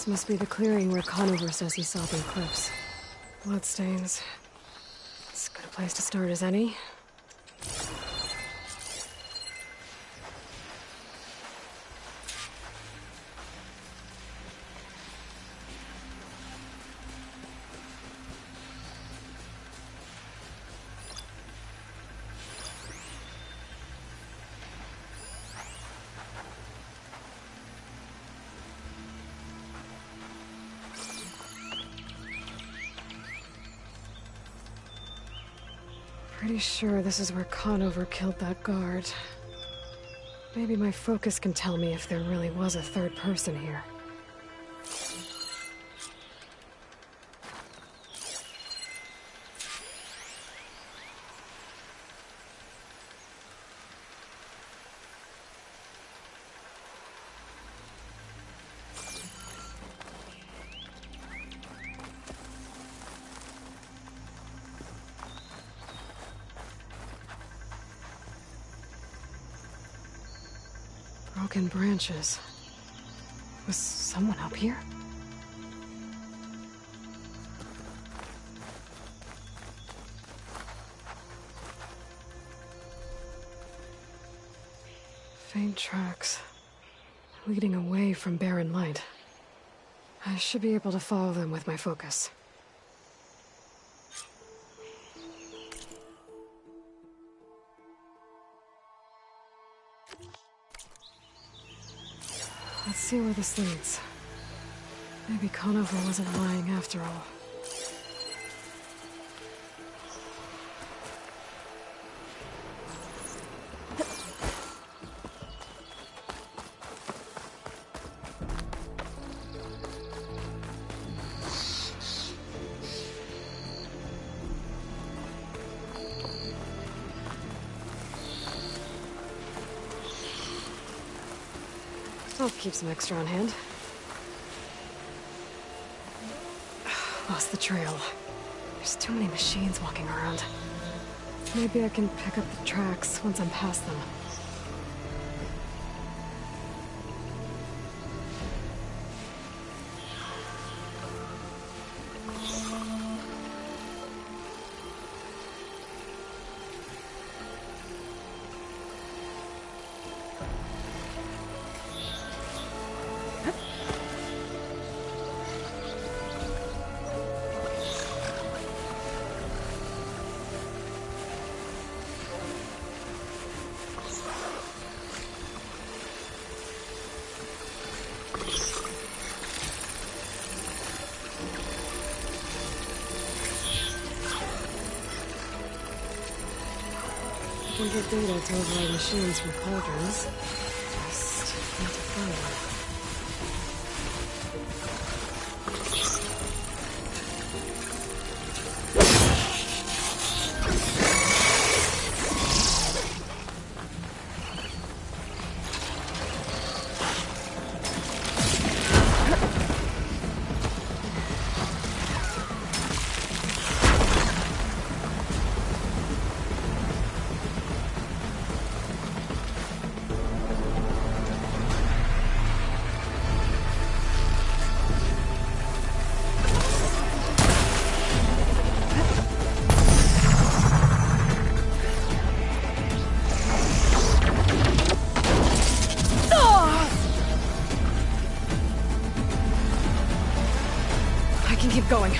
This must be the clearing where Conover says he saw the eclipse. Bloodstains. As good a place to start as any. Pretty sure this is where Conover killed that guard. Maybe my focus can tell me if there really was a third person here. Broken branches. Was someone up here? Faint tracks, leading away from barren light. I should be able to follow them with my focus. Let's see where this leads. Maybe Conover wasn't lying after all. I'll keep some extra on hand. Lost the trail. There's too many machines walking around. Maybe I can pick up the tracks once I'm past them. We get data to override machines from cauldrons. Just need to find one. Keep going.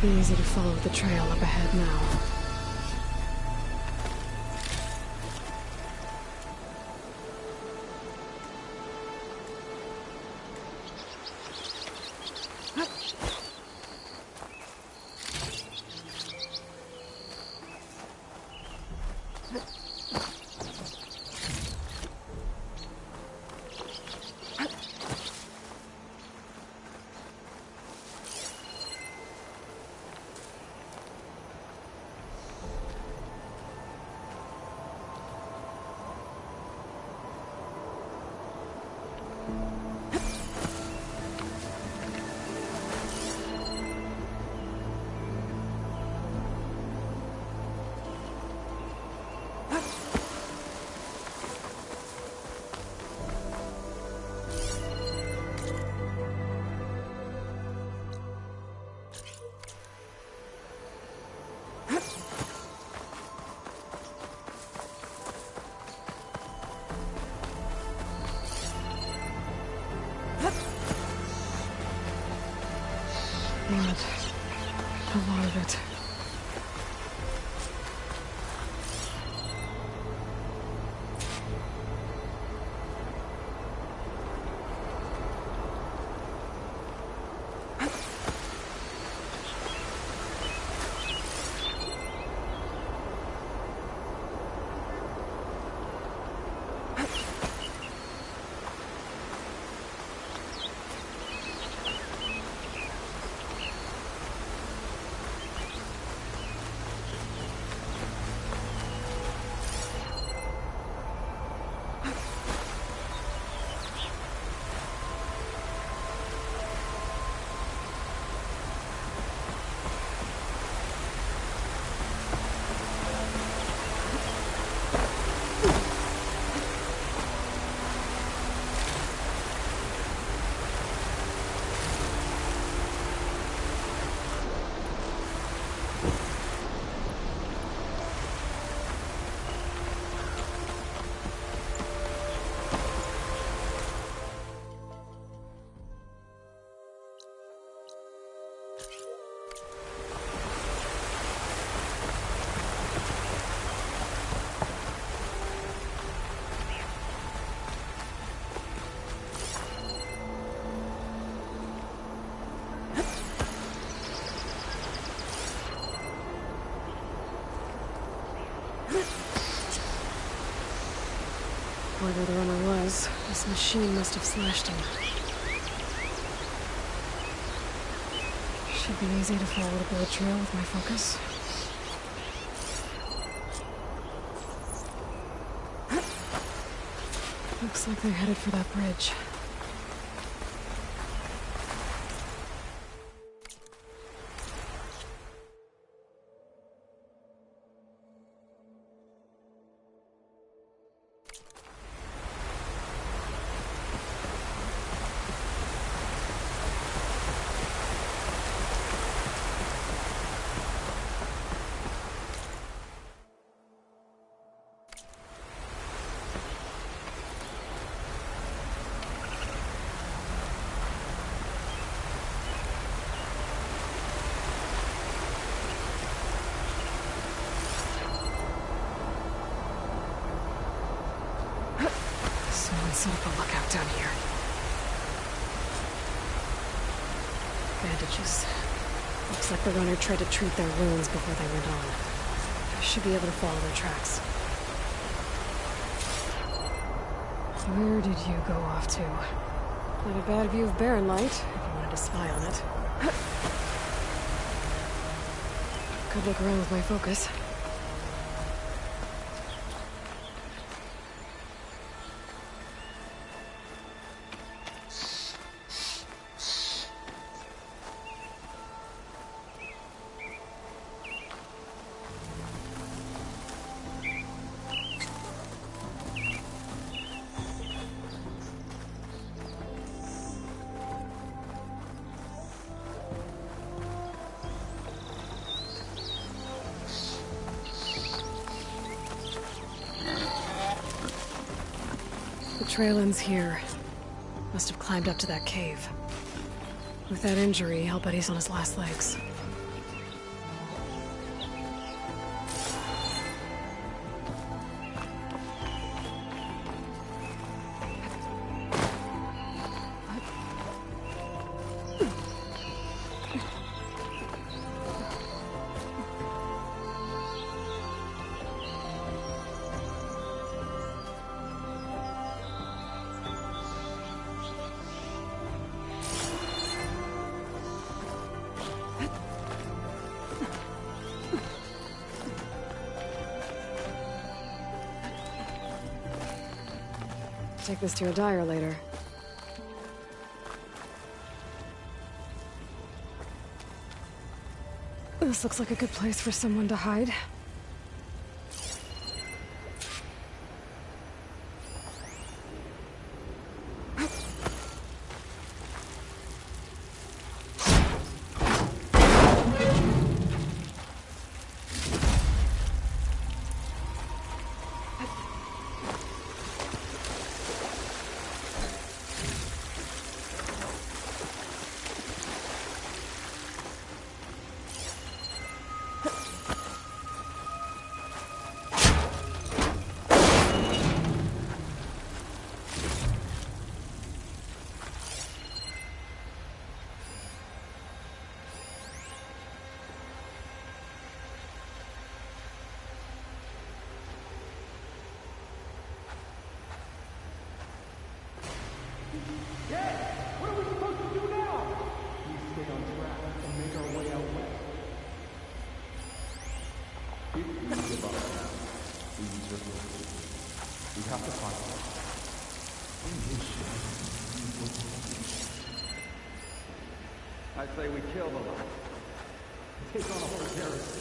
Should be easy to follow the trail up ahead now. Blood. A lot of it. Whoever the runner was, this machine must have slashed him. Should be easy to follow the bullet trail with my focus. Looks like they're headed for that bridge. Set up a lookout down here. Bandages. Looks like the runner tried to treat their wounds before they went on. I should be able to follow their tracks. Where did you go off to? Not a bad view of Barren Light, if you wanted to spy on it. Could look around with my focus. The trail ends here. Must have climbed up to that cave. With that injury, I'll bet he's on his last legs. Take this to a dyer later. This looks like a good place for someone to hide. I say we kill the lot. Take on a whole garrison.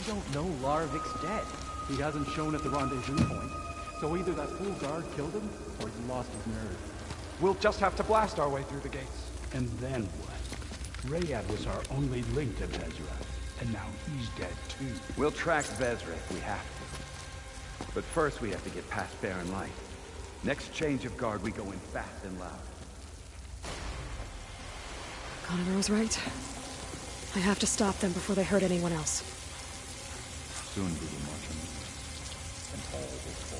We don't know Larvik's dead. He hasn't shown at the rendezvous point, so either that fool guard killed him, or he lost his nerve. We'll just have to blast our way through the gates. And then what? Rayad was our only link to Vezra, and now he's dead too. We'll track Vezra if we have to. But first we have to get past Barren Light. Next change of guard, we go in fast and loud. Connor was right. I have to stop them before they hurt anyone else. Soon we will march on, and all will fall.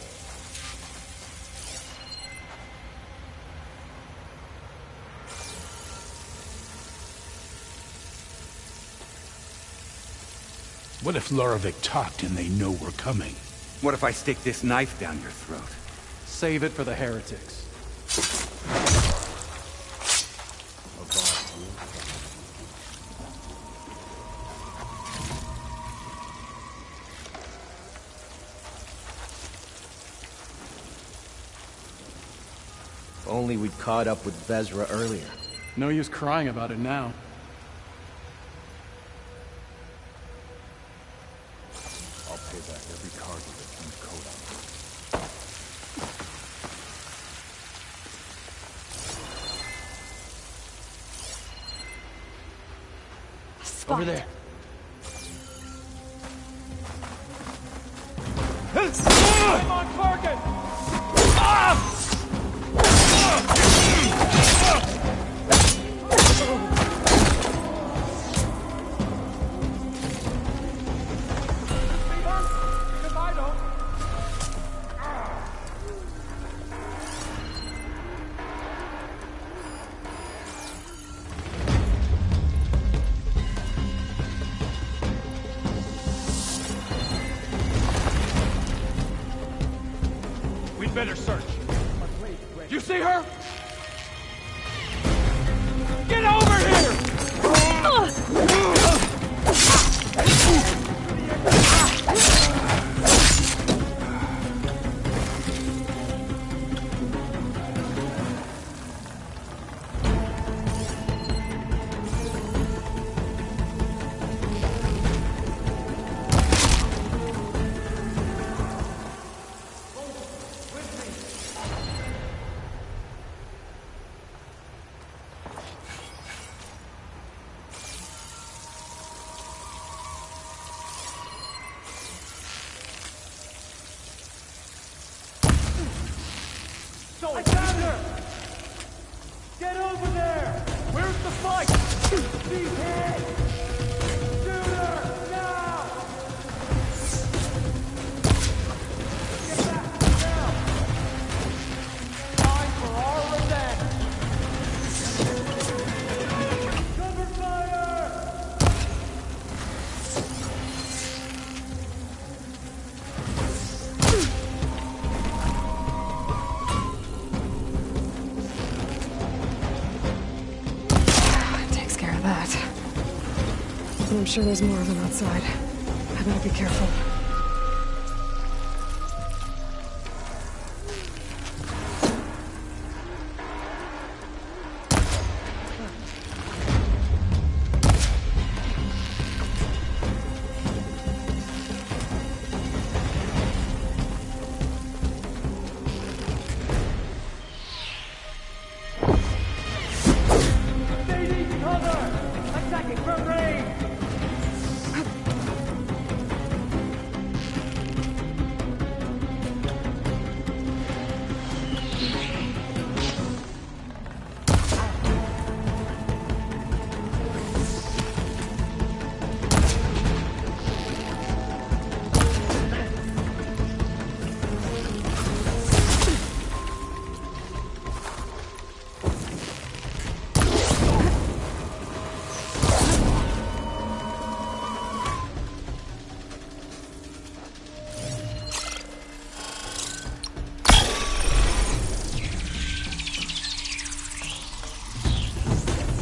What if Larvik talked and they know we're coming? What if I stick this knife down your throat? Save it for the heretics. Only we'd caught up with Vezra earlier. No use crying about it now. I'll pay back every cargo that comes coat on. Spot. Over there. I'm on target! We'd better search. You see her? Get over here! I got her! Get over there! Where's the fight? She's hit! Shoot her! Now! Get back! Now! Time for our revenge! Cover fire! Takes care of that. And I'm sure there's more of them outside. I better be careful. They need cover! Attacking from range!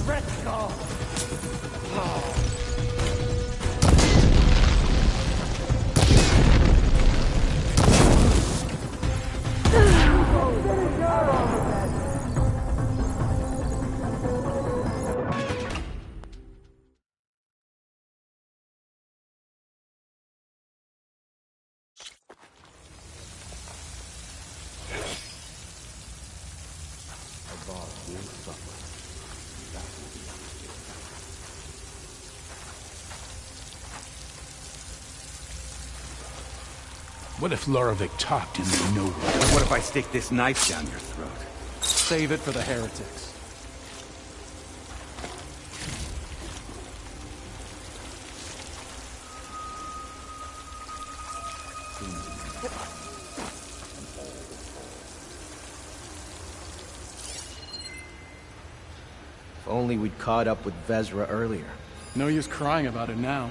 Let's go! What if Loravic talked and they know it? What if I stick this knife down your throat? Save it for the heretics. If only we'd caught up with Vezra earlier. No use crying about it now.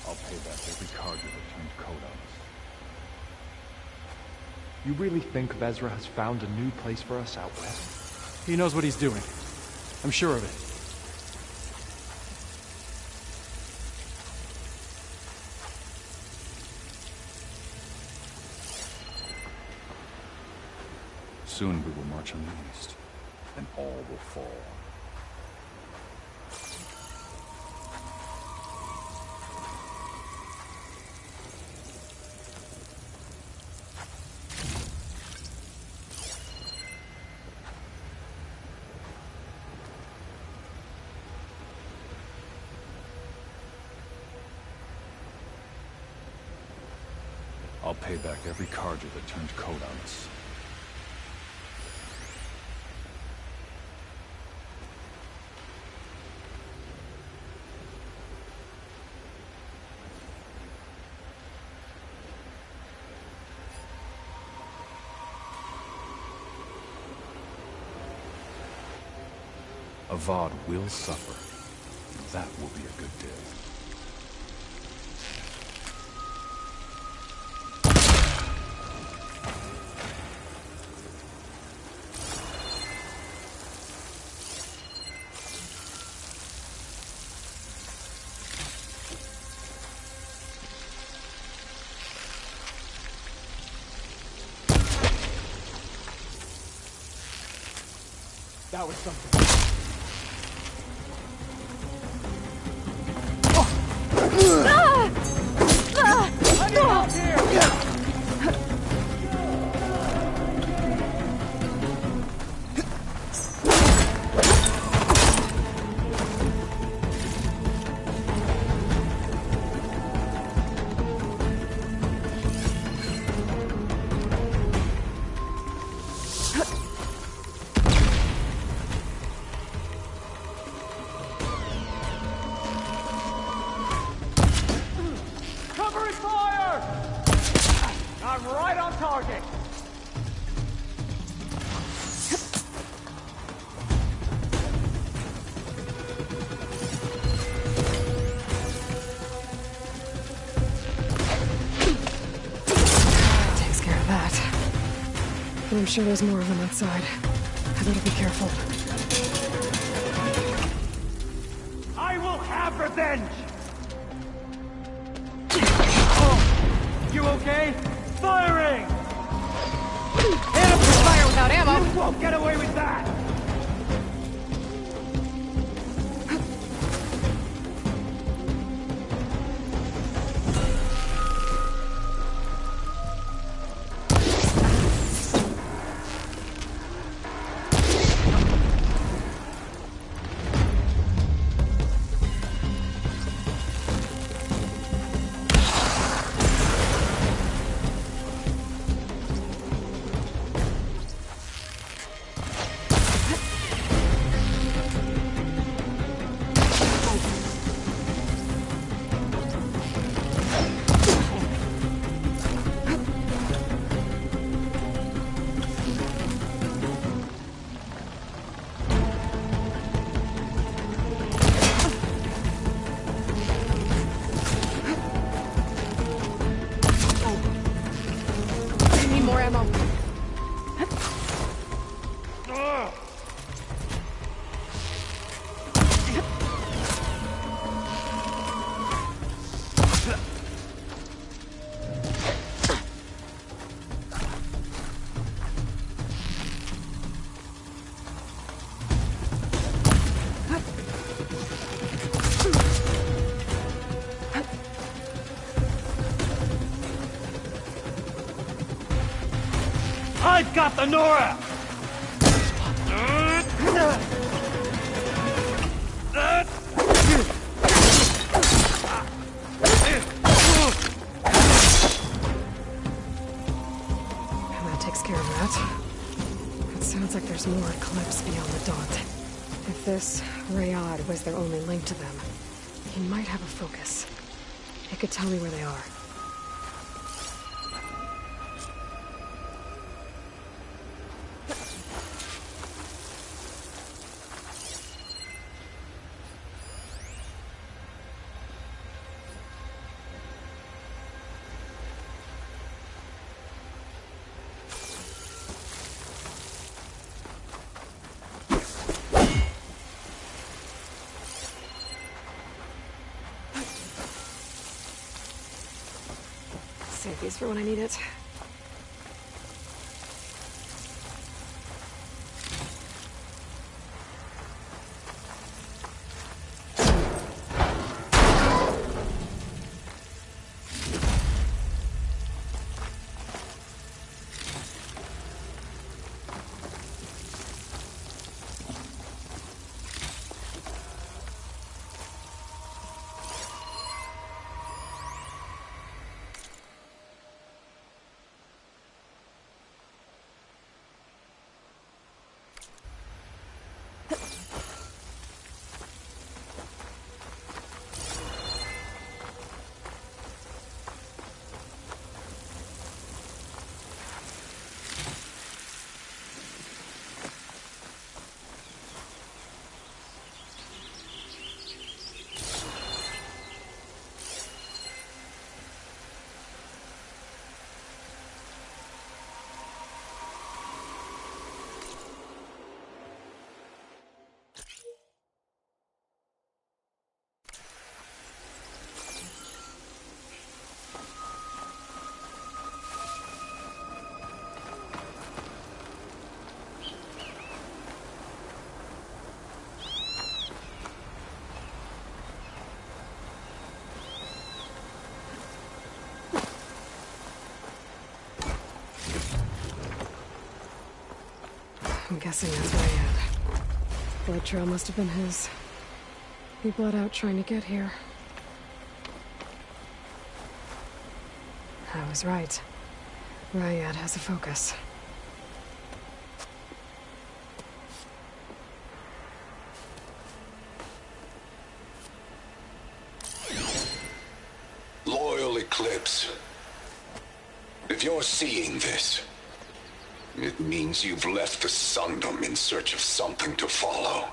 I'll pay back every card you returned code on us. You really think Vezra has found a new place for us out west? He knows what he's doing. I'm sure of it. Soon we will march on the east, and all will fall. I'll pay back every Carja that turned code on us. Avad will suffer. That will be a good day. That was something. I need help here! I'm sure there's more of them outside. I better be careful. I will have revenge! Oh, you okay? Firing! Fire without ammo! You won't get away with that! I've got the Nora! That takes care of that. It sounds like there's more clips beyond the dot. If this Rayad was their only link to them, he might have a focus. It could tell me where they are. Save these for when I need it. I'm guessing that's Rayad. Blood trail must have been his. He bled out trying to get here. I was right. Rayad has a focus. Loyal Eclipse. If you're seeing this, it means you've left the Sundom in search of something to follow.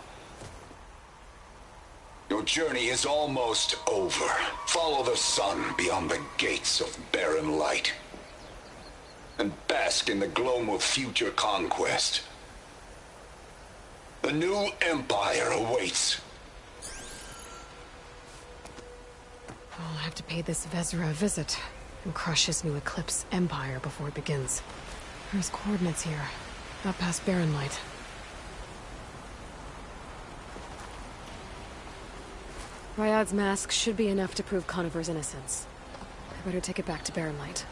Your journey is almost over. Follow the sun beyond the gates of barren light. and bask in the glow of future conquest. A new empire awaits. I'll have to pay this Vezra a visit and crush his new Eclipse empire before it begins. There's coordinates here, up past Barren Light. Ryad's mask should be enough to prove Conover's innocence. I better take it back to Barren Light.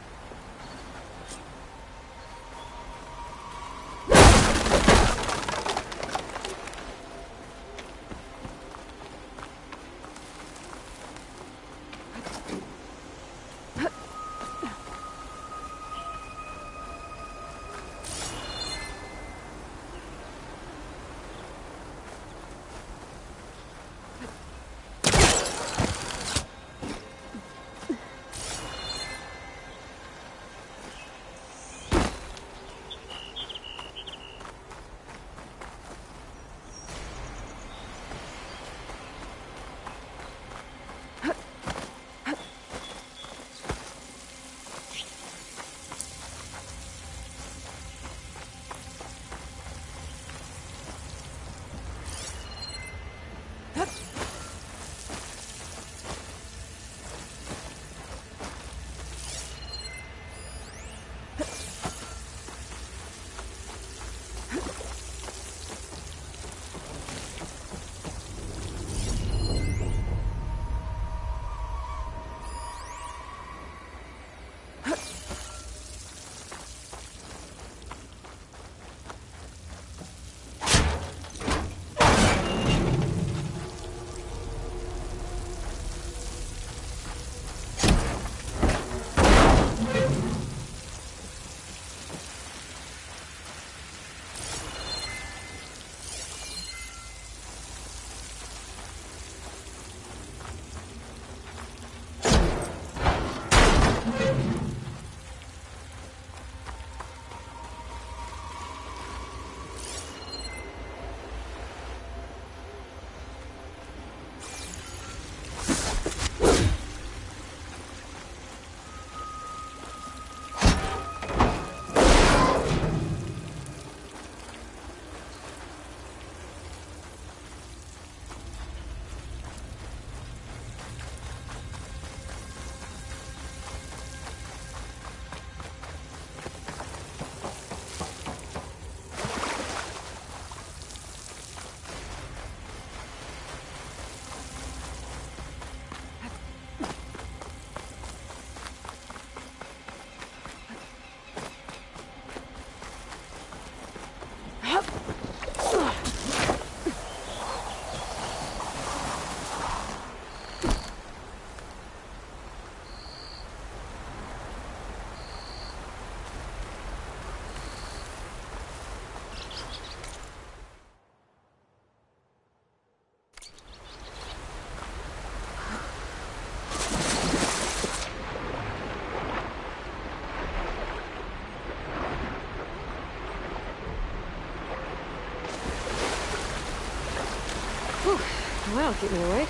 That'll keep me awake.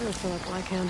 I feel like I can.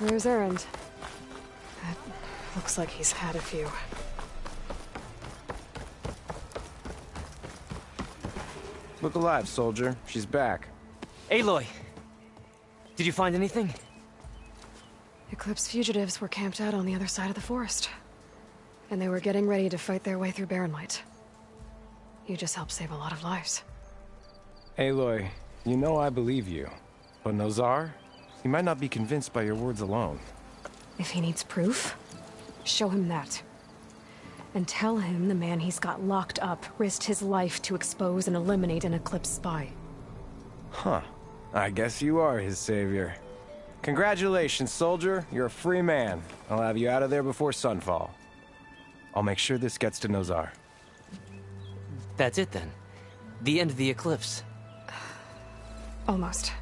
Where's Erend? It looks like he's had a few. Look alive, soldier. She's back. Aloy! Did you find anything? Eclipse fugitives were camped out on the other side of the forest. And they were getting ready to fight their way through Barren Light. You just helped save a lot of lives. Aloy, you know I believe you. But Nozar? He might not be convinced by your words alone. If he needs proof, show him that. And tell him the man he's got locked up risked his life to expose and eliminate an Eclipse spy. Huh. I guess you are his savior. Congratulations, soldier. You're a free man. I'll have you out of there before sunfall. I'll make sure this gets to Nozar. That's it then. The end of the Eclipse. Almost.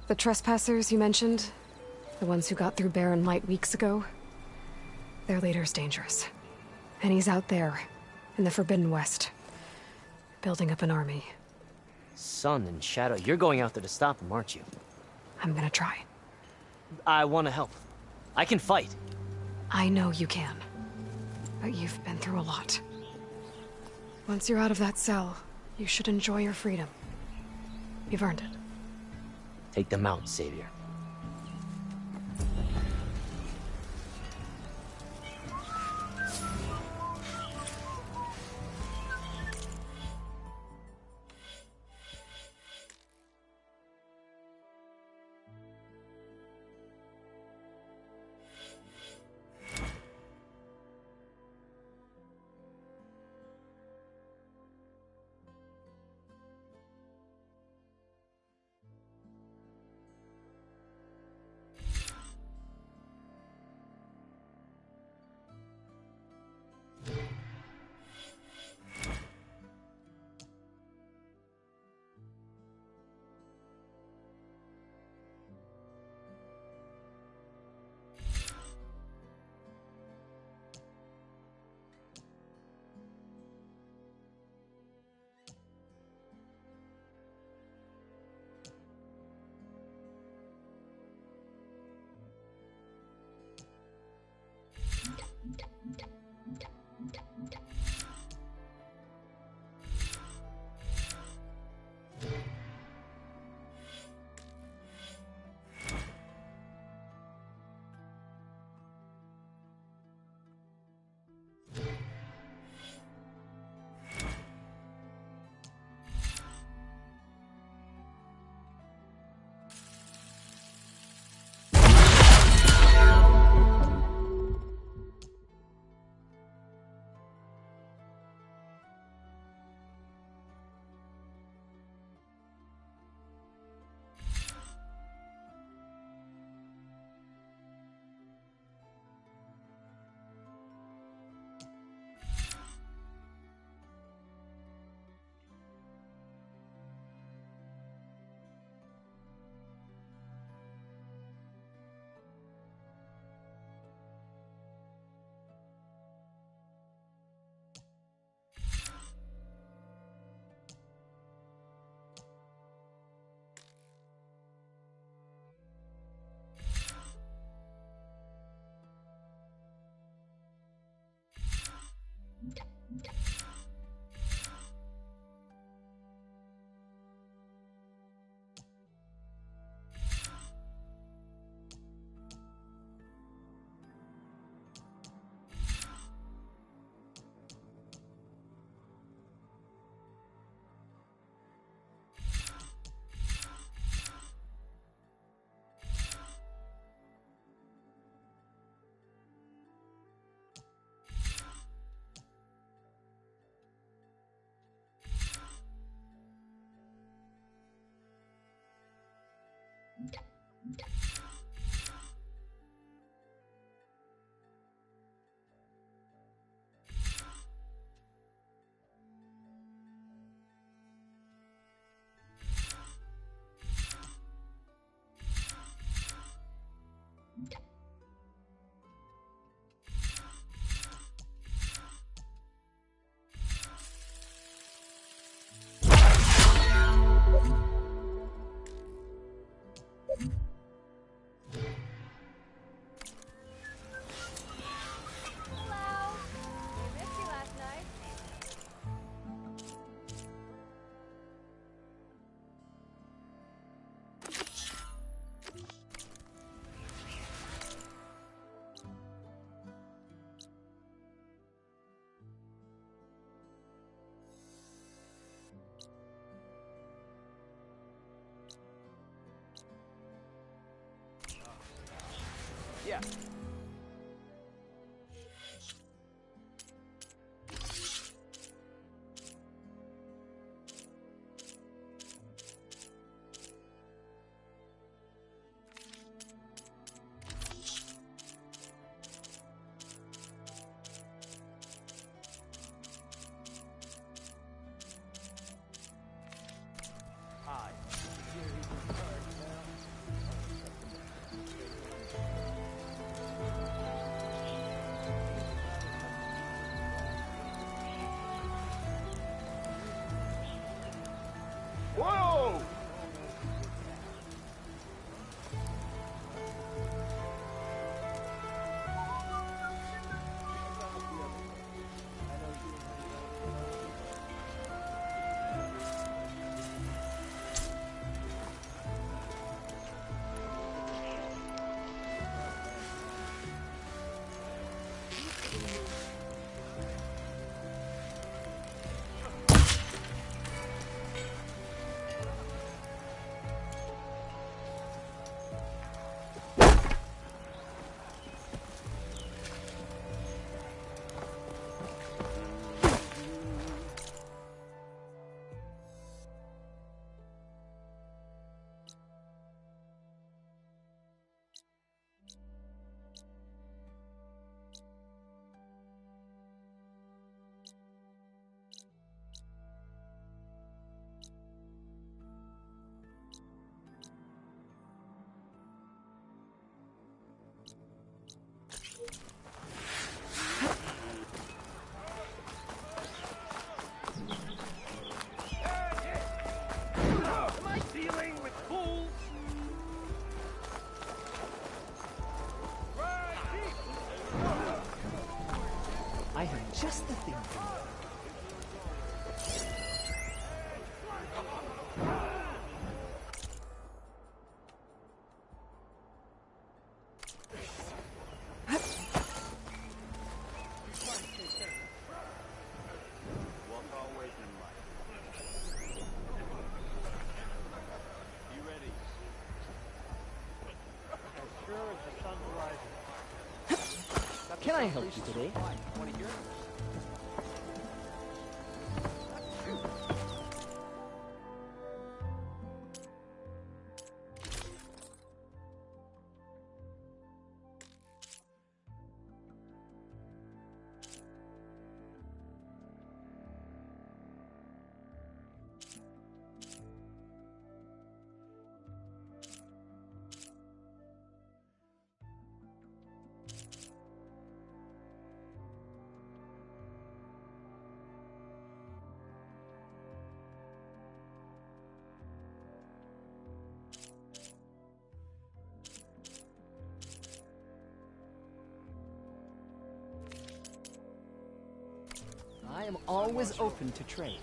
The trespassers you mentioned, the ones who got through Barren Light weeks ago, their leader's dangerous. And he's out there, in the Forbidden West, building up an army. Sun and Shadow, you're going out there to stop him, aren't you? I'm gonna try. I want to help. I can fight. I know you can. But you've been through a lot. Once you're out of that cell, you should enjoy your freedom. You've earned it. Take them out, Savior. Yeah. Hi. Here he's in charge now. Whoa! Am I dealing with fools? I have just the thing for you. Walk always in life. You ready? As sure as the sun's rising. Can I help you today? Want to hear? I am always open to trade.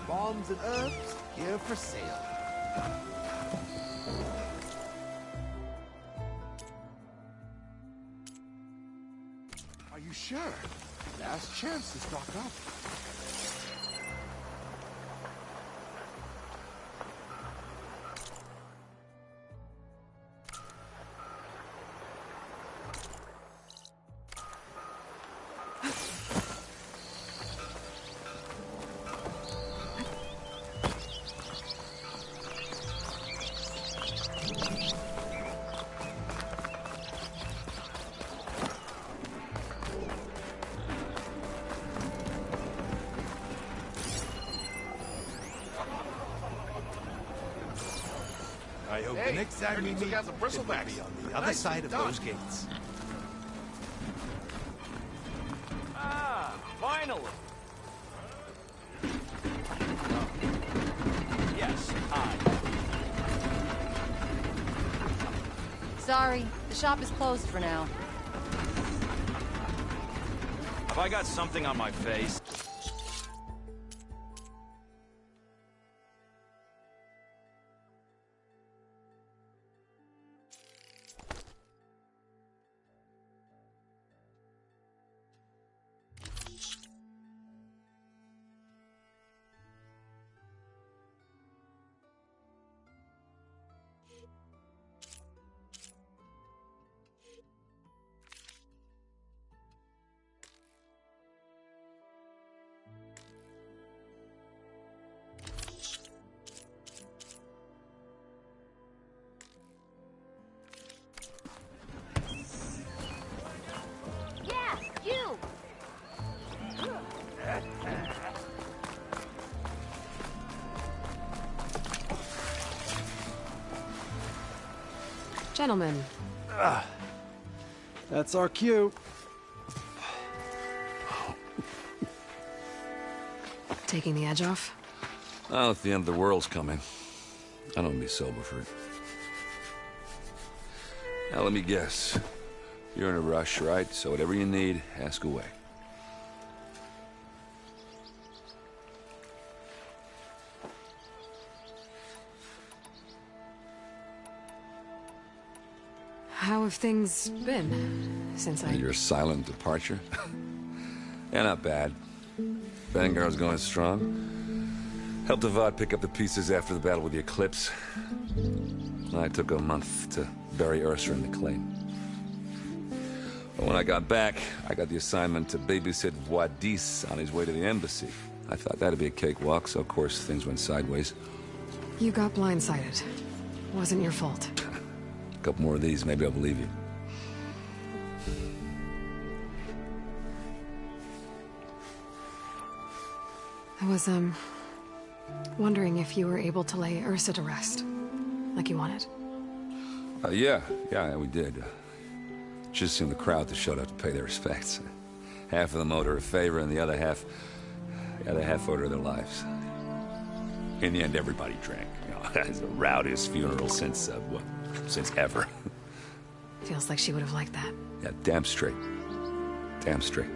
Bombs and herbs here for sale. Are you sure? Last chance to stock up. I hope the next time we meet, it will be on the other side of those gates. Ah, finally! Sorry, the shop is closed for now. Have I got something on my face? Gentlemen. That's our cue. Taking the edge off? Well, if the end of the world's coming, I don't be sober for it. Now, let me guess. You're in a rush, right? So whatever you need, ask away. How have things been since Your silent departure? Yeah, not bad. Vanguard's going strong. Helped Avad pick up the pieces after the battle with the Eclipse. I took a month to bury Ursa in the claim. But when I got back, I got the assignment to babysit Wadis on his way to the embassy. I thought that'd be a cakewalk, so of course things went sideways. You got blindsided. Wasn't your fault. A couple more of these, maybe I'll believe you. I was, wondering if you were able to lay Ursa to rest, like you wanted. Yeah, we did. Just seemed the crowd that showed up to pay their respects. Half of them owed her a favor, and the other half owed her their lives. In the end, everybody drank. You know, it's the rowdiest funeral since ever. Feels like she would have liked that. Yeah, damn straight. Damn straight.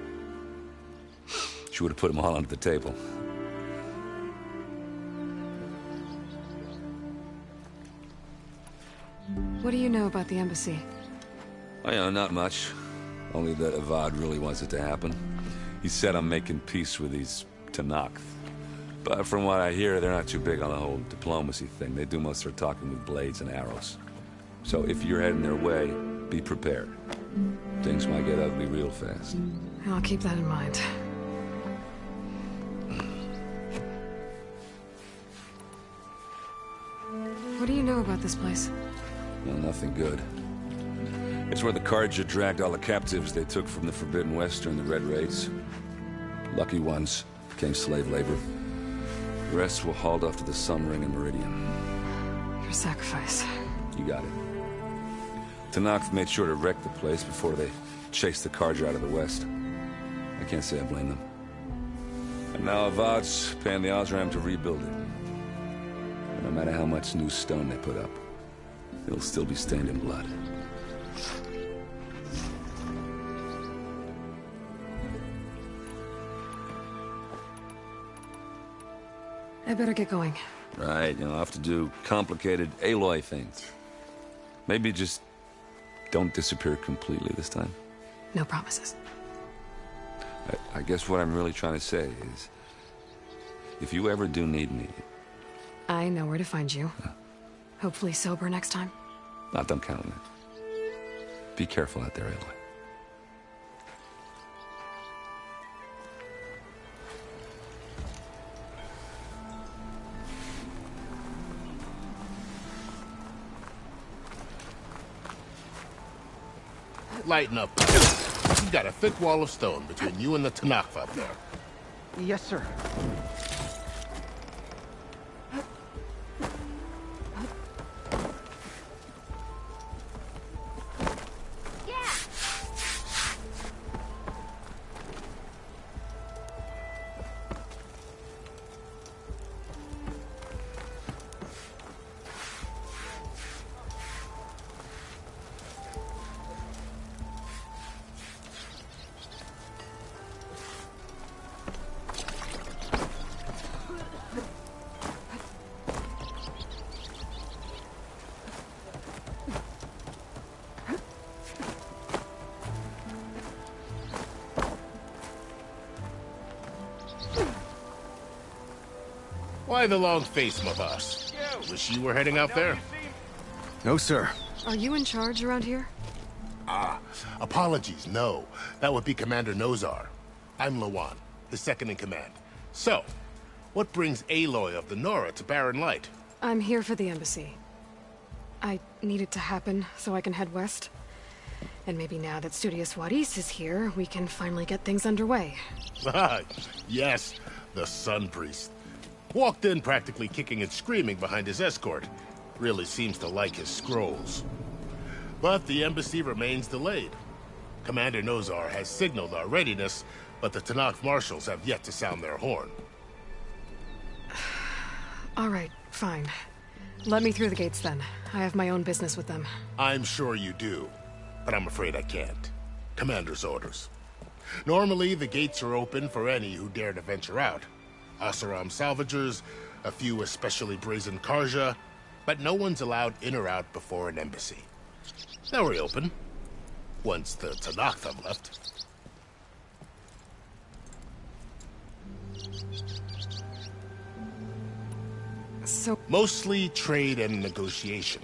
She would have put them all under the table. What do you know about the embassy? Oh, not much. Only that Avad really wants it to happen. He said I'm making peace with these Tanakh. But from what I hear, they're not too big on the whole diplomacy thing. They do most of their talking with blades and arrows. So if you're heading their way, be prepared. Things might get ugly real fast. I'll keep that in mind. What do you know about this place? Well, nothing good. It's where the Carja dragged all the captives they took from the Forbidden West during the Red Raids. Lucky ones became slave labor. The rest were hauled off to the Sun Ring and Meridian. Your sacrifice. You got it. Tanakh made sure to wreck the place before they chased the Carja out of the West. I can't say I blame them. And now Avad's paying the Osram to rebuild it. And no matter how much new stone they put up, it'll still be stained in blood. I better get going. Right, I'll have to do complicated Aloy things. Maybe just don't disappear completely this time. No promises. I guess what I'm really trying to say is, if you ever do need me... I know where to find you. Hopefully sober next time. Don't count on it. Be careful out there, Aloy. Lighten up. You got a thick wall of stone between you and the Tanakh up there. Yes, sir. Why the long face, my boss? Wish you were heading out there? No, sir. Are you in charge around here? Ah, apologies, no. That would be Commander Nozar. I'm Lawan, his second in command. So, what brings Aloy of the Nora to Barren Light? I'm here for the embassy. I need it to happen so I can head west. And maybe now that Studios Juarez is here, we can finally get things underway. Ah, yes, the Sun Priest. Walked in practically kicking and screaming behind his escort. Really seems to like his scrolls. But the embassy remains delayed. Commander Nozar has signaled our readiness, but the Tanakh marshals have yet to sound their horn. All right, fine. Let me through the gates then. I have my own business with them. I'm sure you do, but I'm afraid I can't. Commander's orders. Normally, the gates are open for any who dare to venture out. Asaram salvagers, a few especially brazen Karja, but no one's allowed in or out before an embassy. They'll reopen, once the Tanakh have left. So... Mostly trade and negotiation.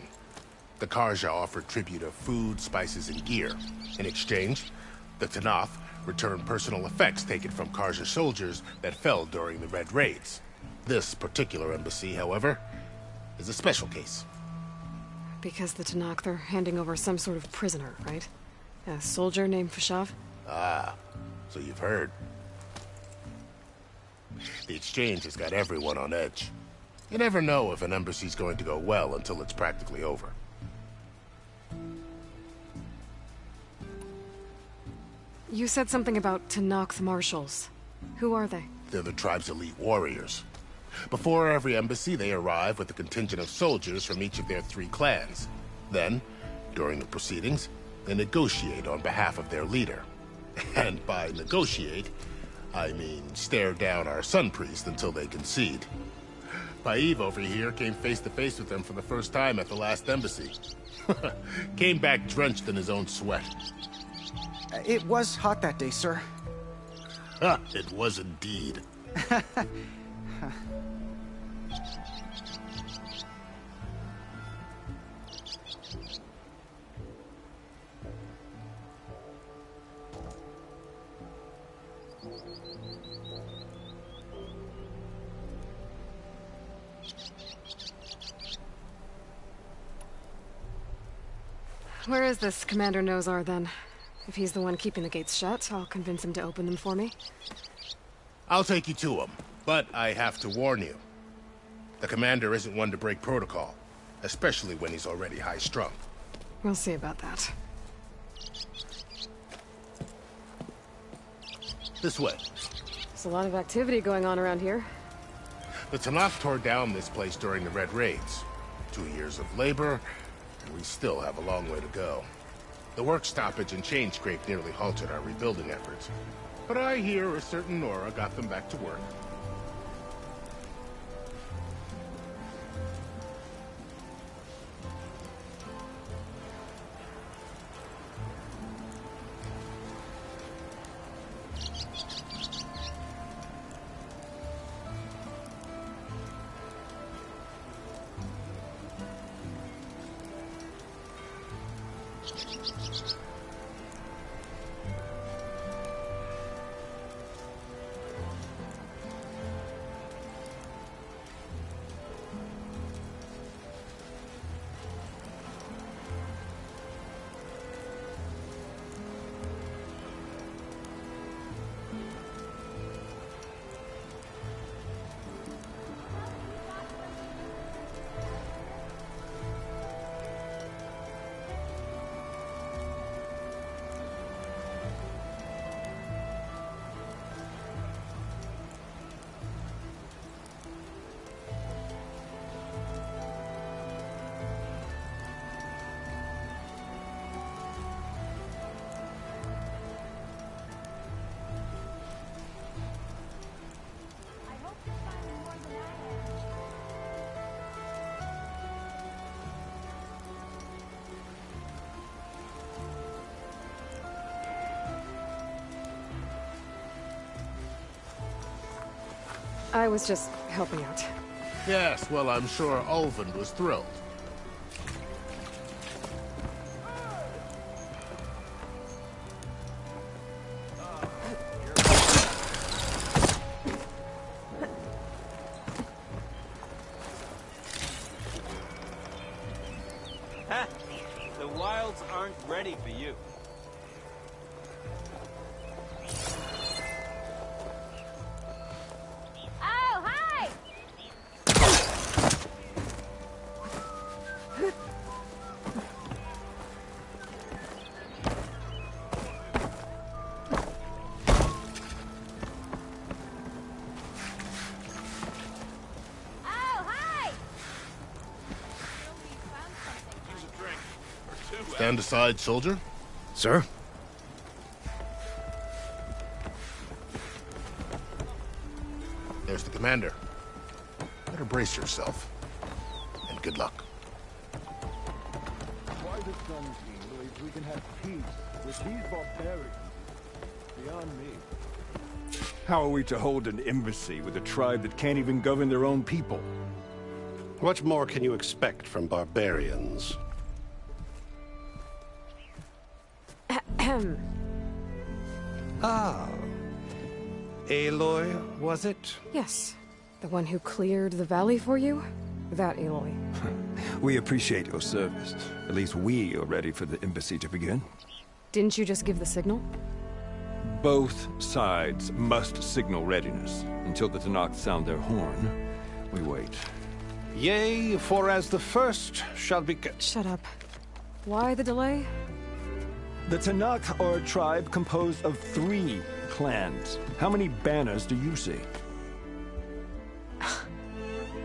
The Karja offer tribute of food, spices, and gear. In exchange, the Tanakh return personal effects taken from Karja soldiers that fell during the Red Raids. This particular embassy, however, is a special case. Because the Tanakh, they're handing over some sort of prisoner, right? A soldier named Fashav? Ah, so you've heard. The exchange has got everyone on edge. You never know if an embassy's going to go well until it's practically over. You said something about Tanakh marshals. Who are they? They're the tribe's elite warriors. Before every embassy, they arrive with a contingent of soldiers from each of their 3 clans. Then, during the proceedings, they negotiate on behalf of their leader. And by negotiate, I mean stare down our Sun Priest until they concede. Paiv over here came face to face with them for the first time at the last embassy. Came back drenched in his own sweat. It was hot that day, sir. It was indeed. Where is this Commander Nozar, then? If he's the one keeping the gates shut, I'll convince him to open them for me. I'll take you to him, but I have to warn you. The commander isn't one to break protocol, especially when he's already high-strung. We'll see about that. This way. There's a lot of activity going on around here. The Tanakh tore down this place during the Red Raids. 2 years of labor, and we still have a long way to go. The work stoppage and chain scrape nearly halted our rebuilding efforts. But I hear a certain Nora got them back to work. I was just helping out. Yes, well, I'm sure Ulvund was thrilled. Ha! The wilds aren't ready for you. Oh, hi! Oh, hi! Stand aside, soldier. Sir? There's the commander. Better brace yourself. And good luck. Why the Sun King believes we can have peace with these barbarians beyond me. How are we to hold an embassy with a tribe that can't even govern their own people? What more can you expect from barbarians? Ah. Aloy, was it? Yes. The one who cleared the valley for you? That Aloy. We appreciate your service. At least we are ready for the embassy to begin. Didn't you just give the signal? Both sides must signal readiness. Until the Tanakh sound their horn, we wait. Yea, for as the first shall be... Shut up. Why the delay? The Tanakh are a tribe composed of 3 clans. How many banners do you see?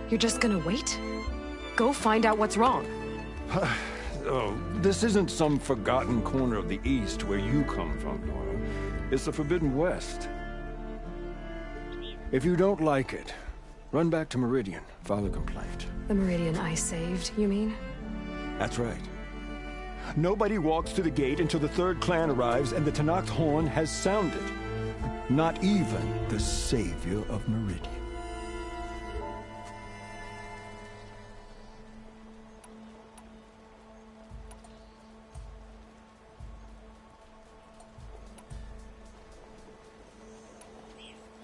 You're just gonna wait? Go find out what's wrong. Oh, this isn't some forgotten corner of the East where you come from, Nora. It's the Forbidden West. If you don't like it, run back to Meridian, file a complaint. The Meridian I saved, you mean? That's right. Nobody walks to the gate until the 3rd clan arrives and the Tanakh's horn has sounded. Not even the savior of Meridian.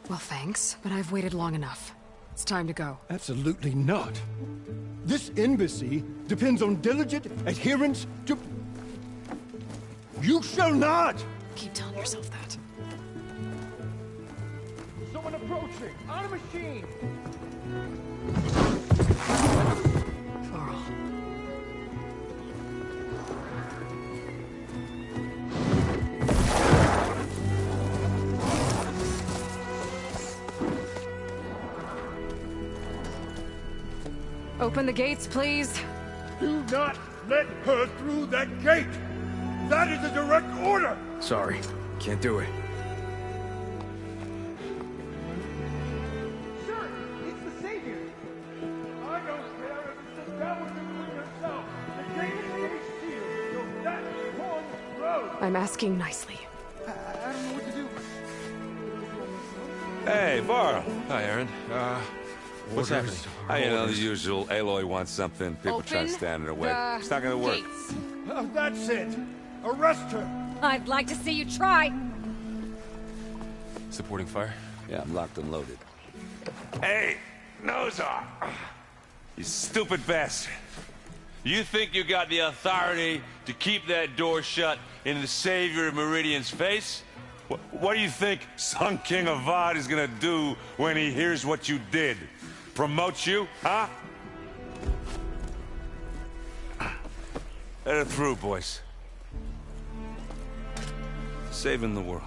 Well, thanks, but I've waited long enough. It's time to go. Absolutely not. This embassy depends on diligent adherence to... You shall not! Keep telling yourself that. Someone approaching! On a machine! Varl. Open the gates, please. Do not let her through that gate! That is a direct order! Sorry, can't do it. Sir, it's the Savior! I don't care if it's the devil doing herself! The gate is sealed, so that one road! I'm asking nicely. I don't know what to do. Hey, Varl. Hi, Aaron. What's happening? You know, the usual. Aloy wants something. People try to stand in her way. It's not gonna work. Gates. That's it! Arrest her! I'd like to see you try. Supporting fire? Yeah, I'm locked and loaded. Hey, Nozar! You stupid bastard. You think you got the authority to keep that door shut in the Savior of Meridian's face? What do you think Sun King Avad is gonna do when he hears what you did? Promote you, huh? Let her through, boys. Saving the world.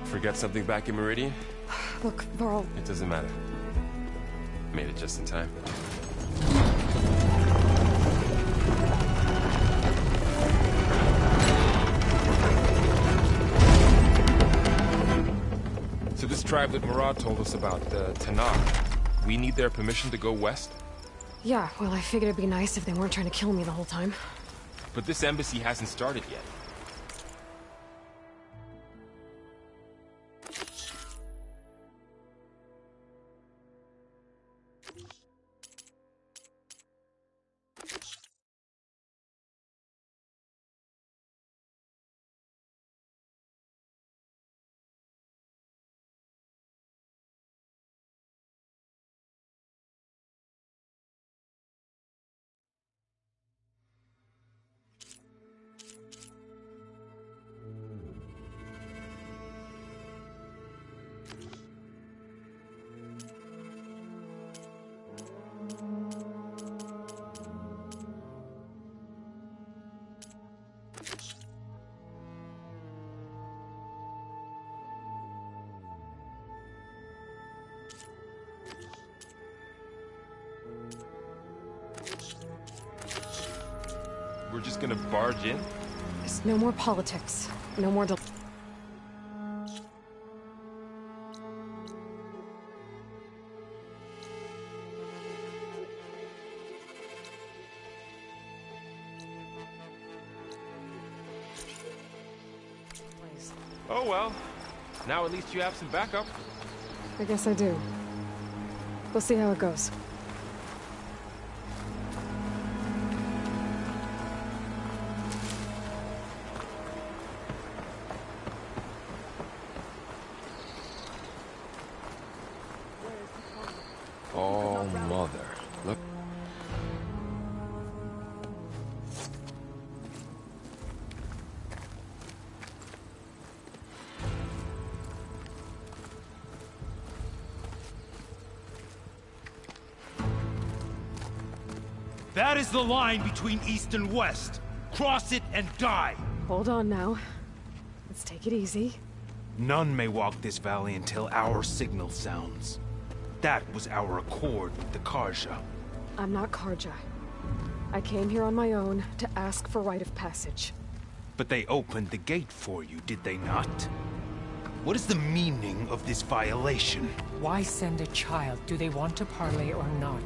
Forget something back in Meridian? Look, Varl. It doesn't matter. Made it just in time. So this tribe that Murad told us about, the Tanakh, we need their permission to go west? Yeah, well, I figured it'd be nice if they weren't trying to kill me the whole time. But this embassy hasn't started yet. We're just gonna barge in? There's no more politics. No more Oh well. Now at least you have some backup. I guess I do. We'll see how it goes. Oh, mother. Look. That is the line between East and West. Cross it and die. Hold on now. Let's take it easy. None may walk this valley until our signal sounds. That was our accord with the Karja. I'm not Karja. I came here on my own to ask for rite of passage. But they opened the gate for you, did they not? What is the meaning of this violation? Why send a child? Do they want to parley or not?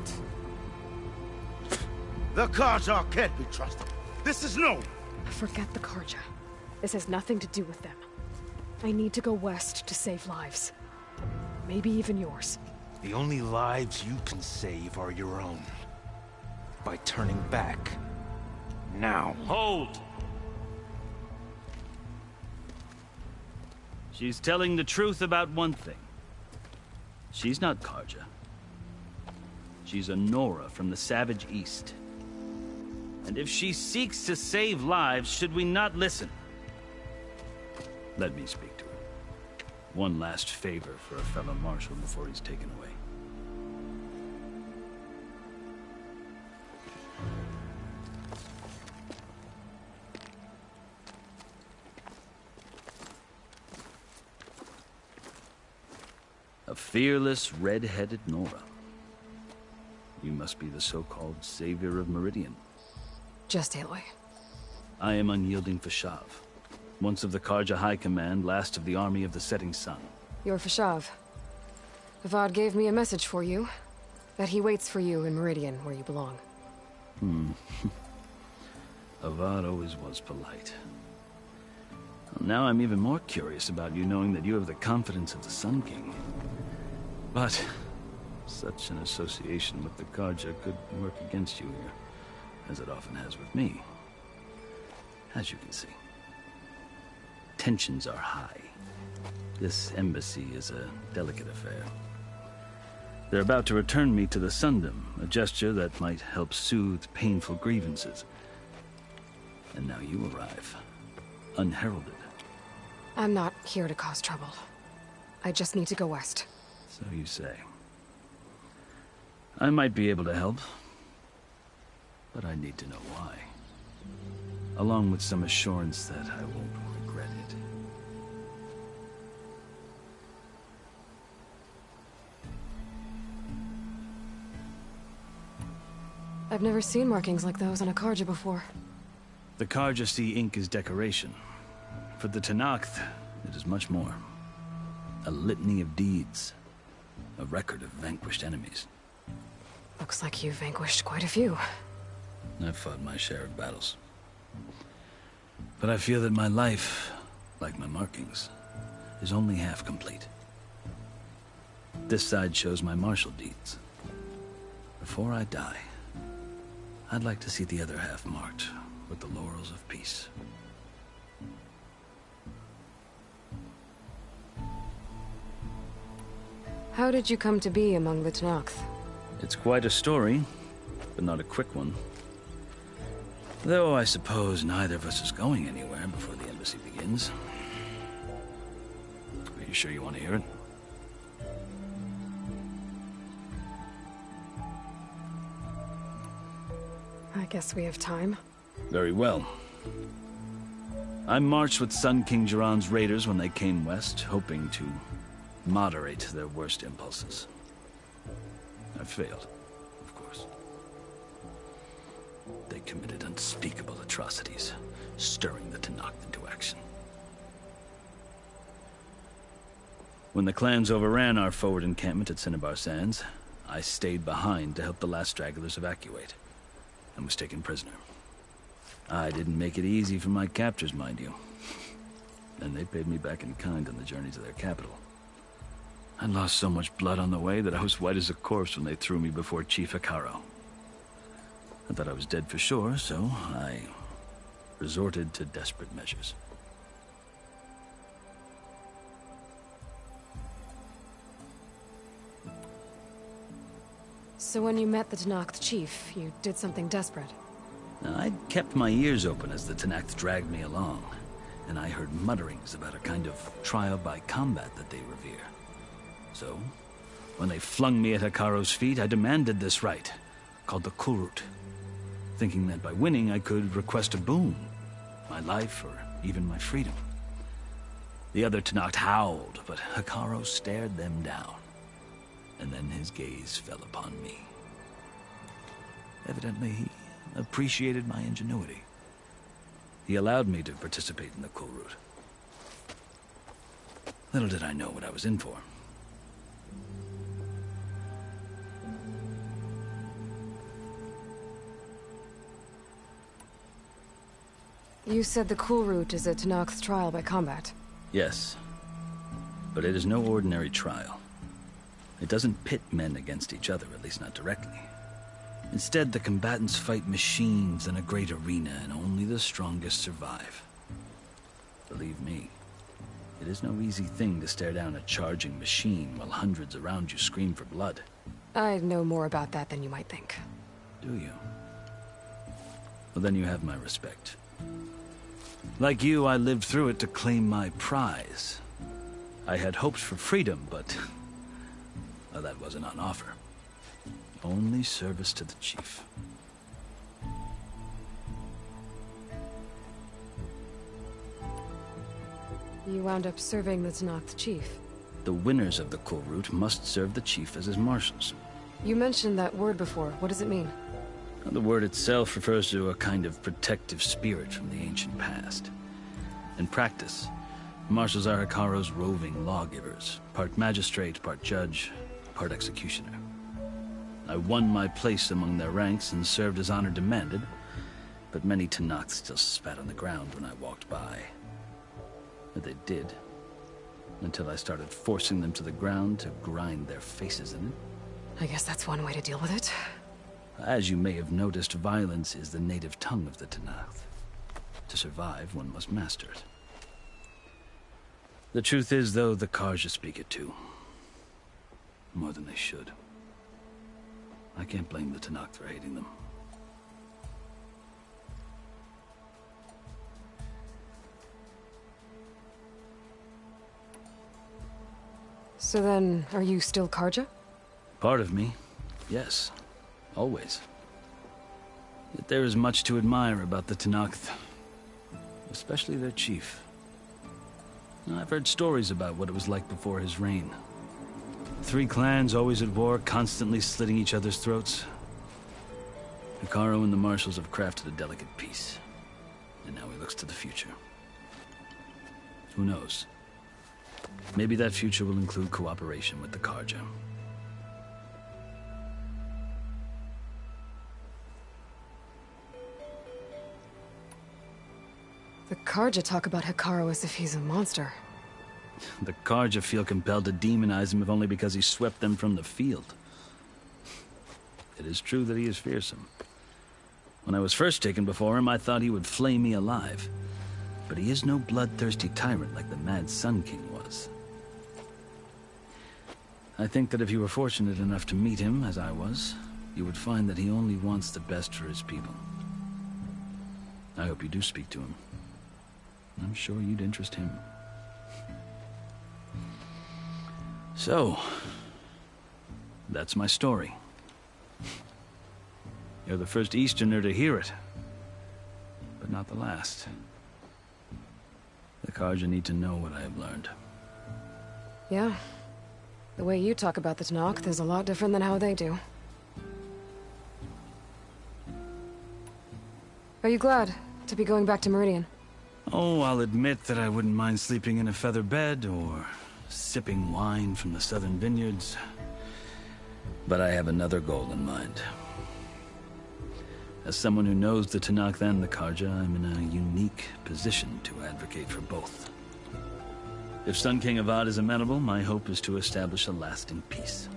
The Karja can't be trusted. This is no... Forget the Karja. This has nothing to do with them. I need to go west to save lives. Maybe even yours. The only lives you can save are your own. By turning back. Now. Hold! She's telling the truth about one thing. She's not Karja. She's a Nora from the Savage East. And if she seeks to save lives, should we not listen? Let me speak to her. One last favor for a fellow marshal before he's taken away. A fearless, red-headed Nora. You must be the so-called savior of Meridian. Just Aloy. I am unyielding Fashav. Once of the Karja High Command, last of the army of the Setting Sun. You're Fashav. Avad gave me a message for you. That he waits for you in Meridian, where you belong. Avad always was polite. Well, now I'm even more curious about you knowing that you have the confidence of the Sun King. But such an association with the Karja could work against you here, as it often has with me. As you can see. Tensions are high. This embassy is a delicate affair. They're about to return me to the Sundom, a gesture that might help soothe painful grievances. And now you arrive, unheralded. I'm not here to cause trouble. I just need to go west. So you say. I might be able to help, but I need to know why. Along with some assurance that I won't regret it. I've never seen markings like those on a Karja before. The Karja see ink as decoration. For the Tenakth, it is much more. A litany of deeds. A record of vanquished enemies. Looks like you've vanquished quite a few. I've fought my share of battles. But I feel that my life, like my markings, is only half complete. This side shows my martial deeds. Before I die, I'd like to see the other half marked with the laurels of peace. How did you come to be among the Tenakth? It's quite a story, but not a quick one. Though I suppose neither of us is going anywhere before the embassy begins. Are you sure you want to hear it? I guess we have time. Very well. I marched with Sun King Jiran's raiders when they came west, hoping to moderate their worst impulses. I failed, of course. They committed unspeakable atrocities, stirring the Tenakth into action. When the clans overran our forward encampment at Cinnabar Sands, I stayed behind to help the last stragglers evacuate, and was taken prisoner. I didn't make it easy for my captors, mind you. And they paid me back in kind on the journey to their capital. I lost so much blood on the way that I was white as a corpse when they threw me before Chief Hekarro. I thought I was dead for sure, so I resorted to desperate measures. So when you met the Tenakth chief, you did something desperate? Now, I'd kept my ears open as the Tenakth dragged me along, and I heard mutterings about a kind of trial by combat that they revere. So, when they flung me at Hekarro's feet, I demanded this rite, called the Kulrut, thinking that by winning I could request a boon, my life or even my freedom. The other Tenakth howled, but Hekarro stared them down, and then his gaze fell upon me. Evidently, he appreciated my ingenuity. He allowed me to participate in the Kulrut. Little did I know what I was in for. You said the Kulrut is a Tenakth trial by combat. Yes, but it is no ordinary trial. It doesn't pit men against each other, at least not directly. Instead, the combatants fight machines in a great arena, and only the strongest survive. Believe me, it is no easy thing to stare down a charging machine while hundreds around you scream for blood. I know more about that than you might think. Do you? Well, then you have my respect. Like you, I lived through it to claim my prize. I had hopes for freedom, but well, that wasn't on offer. Only service to the chief. You wound up serving the Tenakth chief. The winners of the Kulrut must serve the chief as his marshals. You mentioned that word before. What does it mean? The word itself refers to a kind of protective spirit from the ancient past. In practice, marshals are Hekarro's roving lawgivers, part magistrate, part judge, part executioner. I won my place among their ranks and served as honor demanded, but many Tenakth still spat on the ground when I walked by. But they did, until I started forcing them to the ground to grind their faces in it. I guess that's one way to deal with it. As you may have noticed, violence is the native tongue of the Tenakth. To survive, one must master it. The truth is, though, the Karja speak it too. More than they should. I can't blame the Tenakth for hating them. So then, are you still Karja? Part of me, yes. Always. Yet there is much to admire about the Tenakth. Especially their chief. I've heard stories about what it was like before his reign. 3 clans always at war, constantly slitting each other's throats. Hekarro and the marshals have crafted a delicate peace. And now he looks to the future. Who knows? Maybe that future will include cooperation with the Karja. The Karja talk about Hekarro as if he's a monster. The Karja feel compelled to demonize him if only because he swept them from the field. It is true that he is fearsome. When I was first taken before him, I thought he would flay me alive. But he is no bloodthirsty tyrant like the Mad Sun King was. I think that if you were fortunate enough to meet him, as I was, you would find that he only wants the best for his people. I hope you do speak to him. I'm sure you'd interest him. So, that's my story. You're the first Easterner to hear it, but not the last. The Karja need to know what I have learned. Yeah. The way you talk about the Tenakth is a lot different than how they do. Are you glad to be going back to Meridian? Oh, I'll admit that I wouldn't mind sleeping in a feather bed or sipping wine from the southern vineyards. But I have another goal in mind. As someone who knows the Tenakth and the Karja, I'm in a unique position to advocate for both. If Sun King Avad is amenable, my hope is to establish a lasting peace.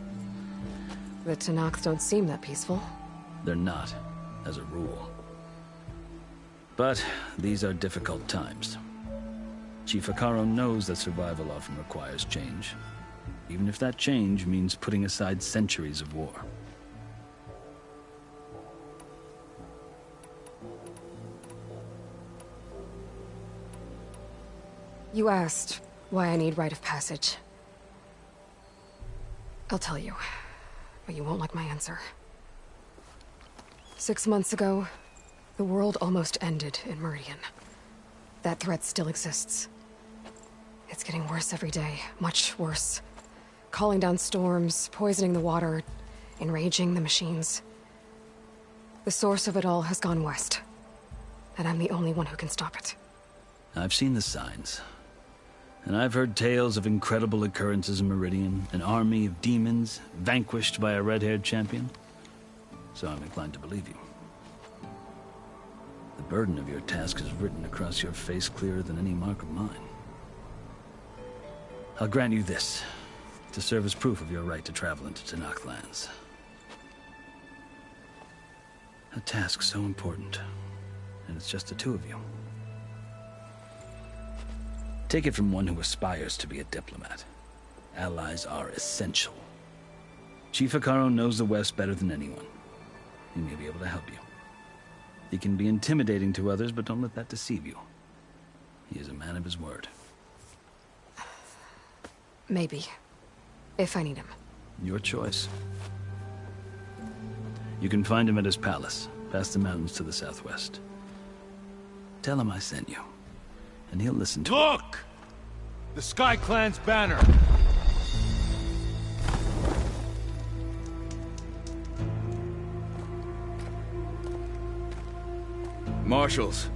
The Tenakth don't seem that peaceful. They're not, as a rule. But these are difficult times. Chief Hekarro knows that survival often requires change, even if that change means putting aside centuries of war. You asked why I need rite of passage. I'll tell you, but you won't like my answer. 6 months ago, the world almost ended in Meridian. That threat still exists. It's getting worse every day, much worse. Calling down storms, poisoning the water, enraging the machines. The source of it all has gone west, and I'm the only one who can stop it. I've seen the signs. And I've heard tales of incredible occurrences in Meridian, an army of demons vanquished by a red-haired champion. So I'm inclined to believe you. The burden of your task is written across your face clearer than any mark of mine. I'll grant you this, to serve as proof of your right to travel into Tenakth lands. A task so important, and it's just the two of you. Take it from one who aspires to be a diplomat. Allies are essential. Chief Hekarro knows the West better than anyone. He may be able to help you. He can be intimidating to others, but don't let that deceive you. He is a man of his word. Maybe. If I need him. Your choice. You can find him at his palace, past the mountains to the southwest. Tell him I sent you, and he'll listen to Look! The Sky Clan's banner! Marshals.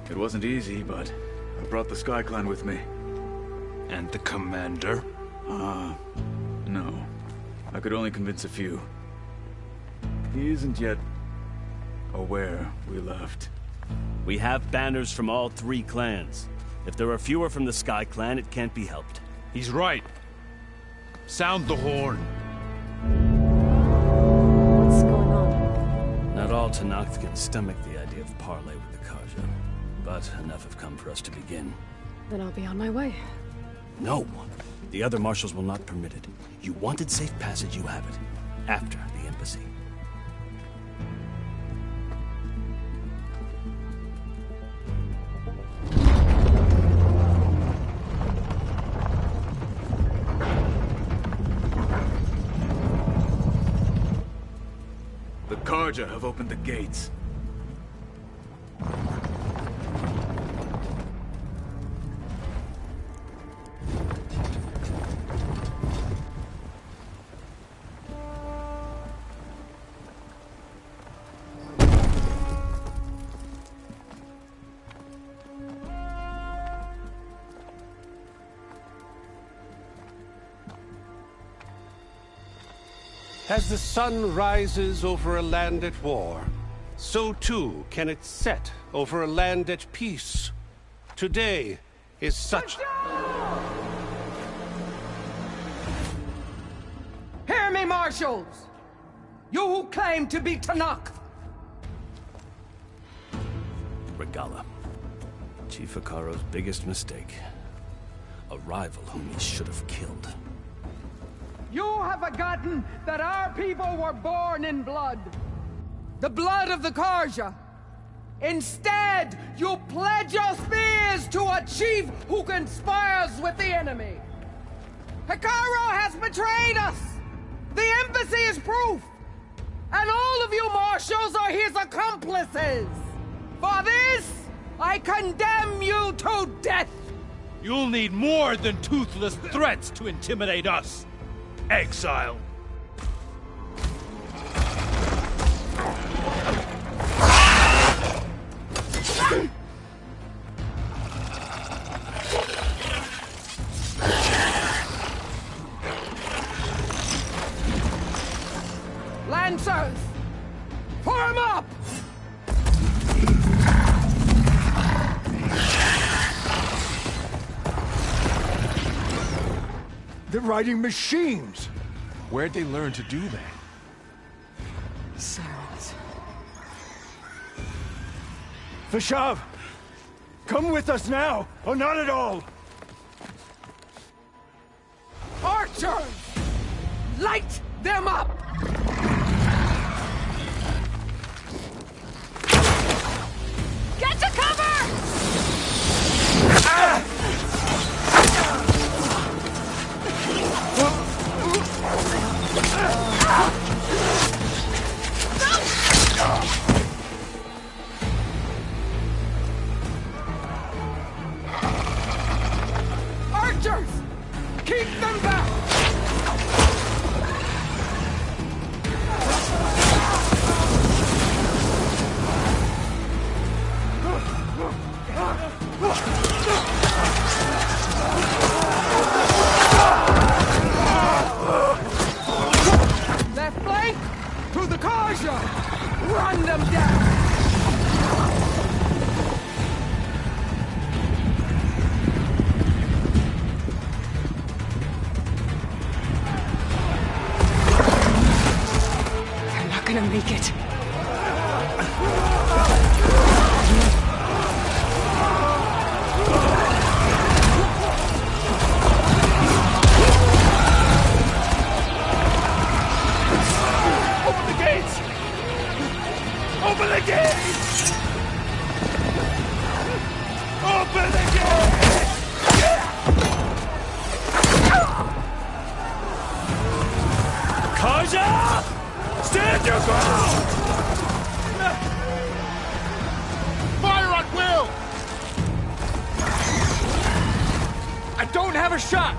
It wasn't easy, but I brought the Sky Clan with me. And the commander? No. I could only convince a few. He isn't yet aware we left. We have banners from all 3 clans. If there are fewer from the Sky Clan, it can't be helped. He's right. Sound the horn. What's going on? Not all Tenakth can stomach the idea of parley with the Karja, but enough have come for us to begin. Then I'll be on my way. No. The other marshals will not permit it. You wanted safe passage, you have it. After the embassy. The Karja have opened the gates. As the sun rises over a land at war, so too can it set over a land at peace. Today is such... Hear me, marshals! You who claim to be Tenakth! Regala. Chief Hekarro's biggest mistake. A rival whom he should have killed. You have forgotten that our people were born in blood. The blood of the Karja. Instead, you pledge your spears to a chief who conspires with the enemy. Hekarro has betrayed us! The embassy is proof! And all of you marshals are his accomplices! For this, I condemn you to death! You'll need more than toothless threats to intimidate us! Exile! Lancers! Form up! They're riding machines! Where'd they learn to do that? Sirens. Vashav! Come with us now, or not at all! Archers! Light them up! Get to cover! Archers! Keep them back! Left flank! To the Karja! Run them down! They're not gonna make it. Open the gates! Open the gates! Open the gates! Kaja! Stand your ground! Fire at will! I don't have a shot!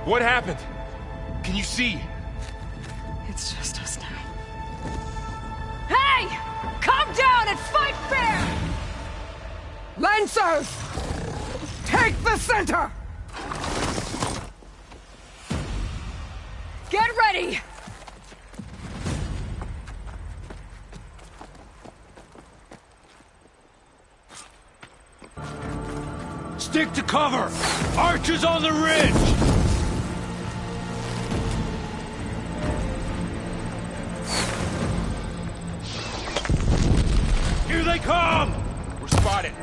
What happened? Can you see? It's just us now. Hey! Come down and fight fair! Lancers! Take the center! Get ready! Stick to cover! Archers on the ridge! Here they come! We're spotted.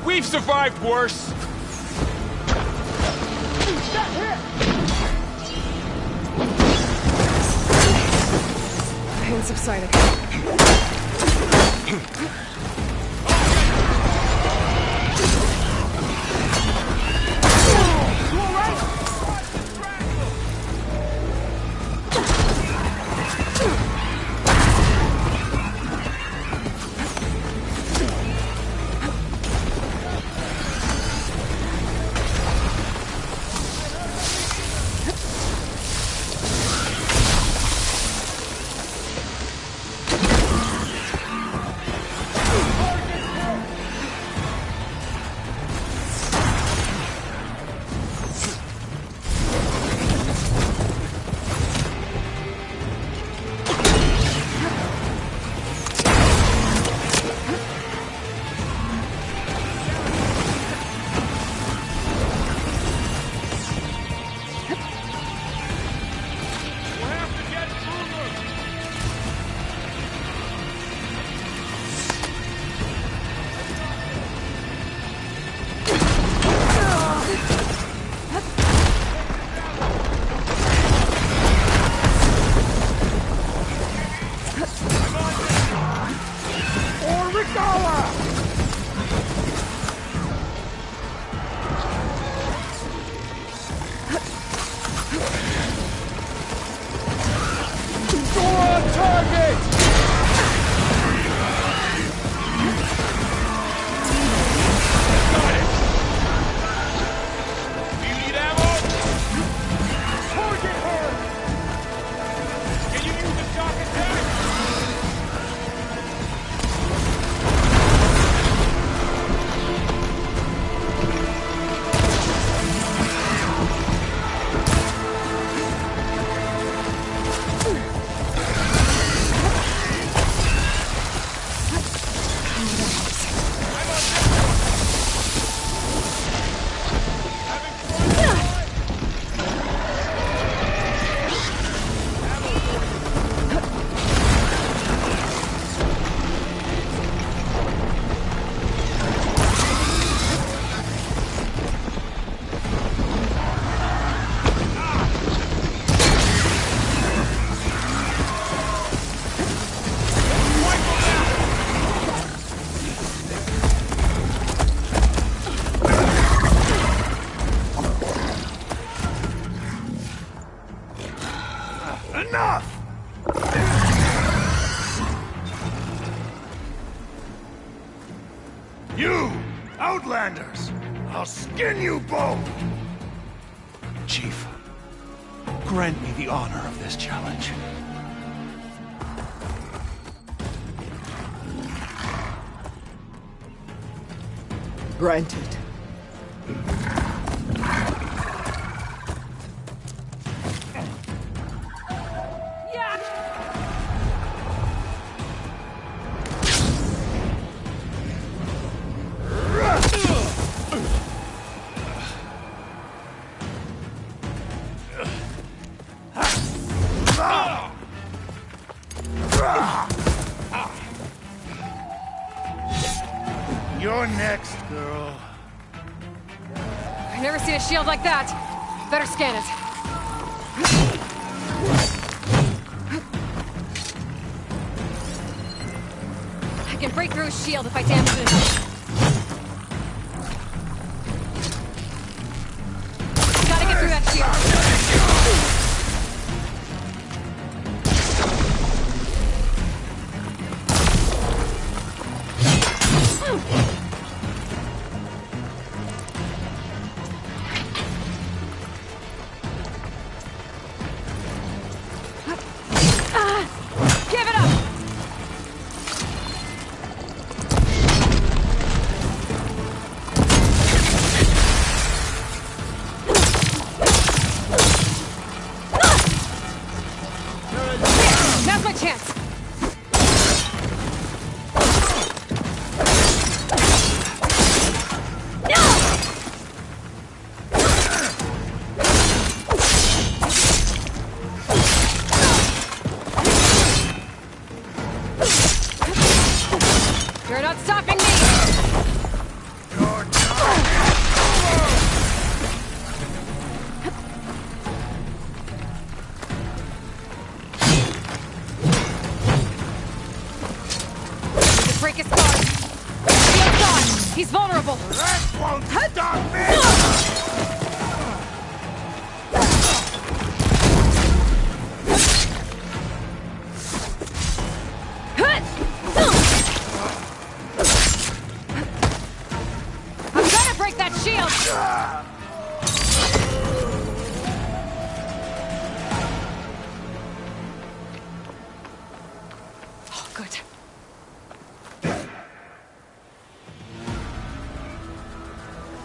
We've survived worse. Pain subsided. You, Outlanders! I'll skin you both! Chief, grant me the honor of this challenge. Granted. You're next, girl. I never seen a shield like that. Better scan it. I can break through a shield if I damage it enough. Gotta get through that shield. He's vulnerable. That won't stop me! I'm gonna break that shield! Oh, good.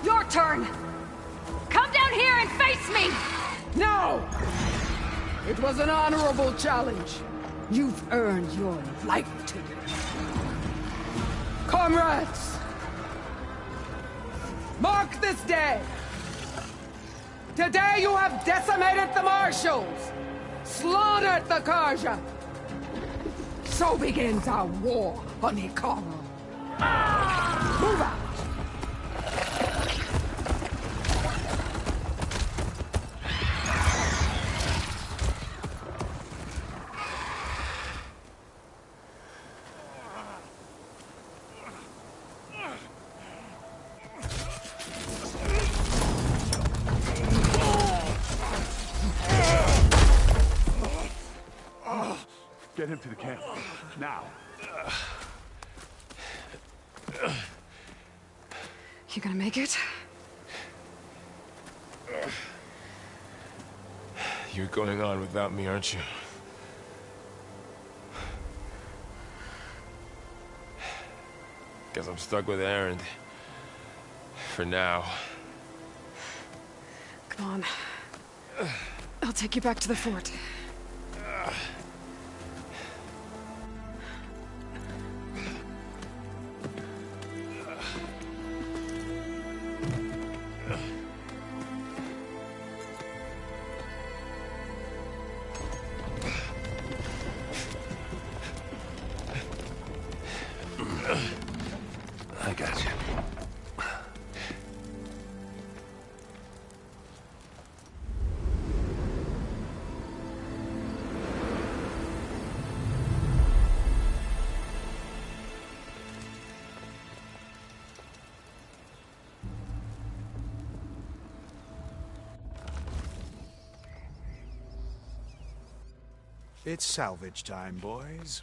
Your turn! Come down here and face me! No! It was an honorable challenge. You've earned your life today. Comrades! Mark this day! Today you have decimated the Marshals! Slaughtered the Karja! So begins our war on Ikaro. Move out! Get him to the camp. Now. You gonna make it? You're going on without me, aren't you? Guess I'm stuck with Aaron. For now. Come on. I'll take you back to the fort. I got you. It's salvage time, boys.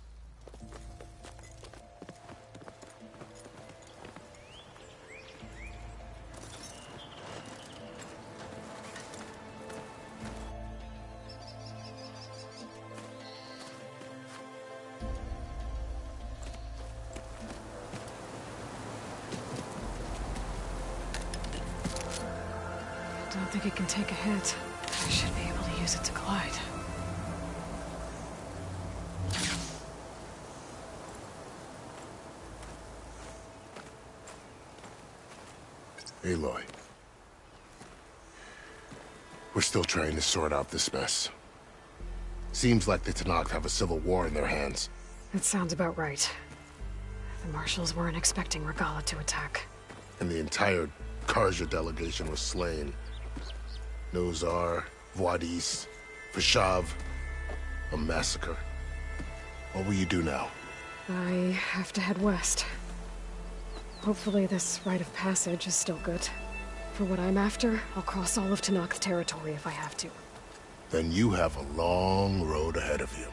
I don't think it can take a hit. I should be able to use it to glide. Aloy. We're still trying to sort out this mess. Seems like the Tenakth have a civil war in their hands. That sounds about right. The Marshals weren't expecting Regalla to attack. And the entire Karja delegation was slain. Nozar, Voidis, Vashav, a massacre. What will you do now? I have to head west. Hopefully this rite of passage is still good. For what I'm after, I'll cross all of Tenakth territory if I have to. Then you have a long road ahead of you.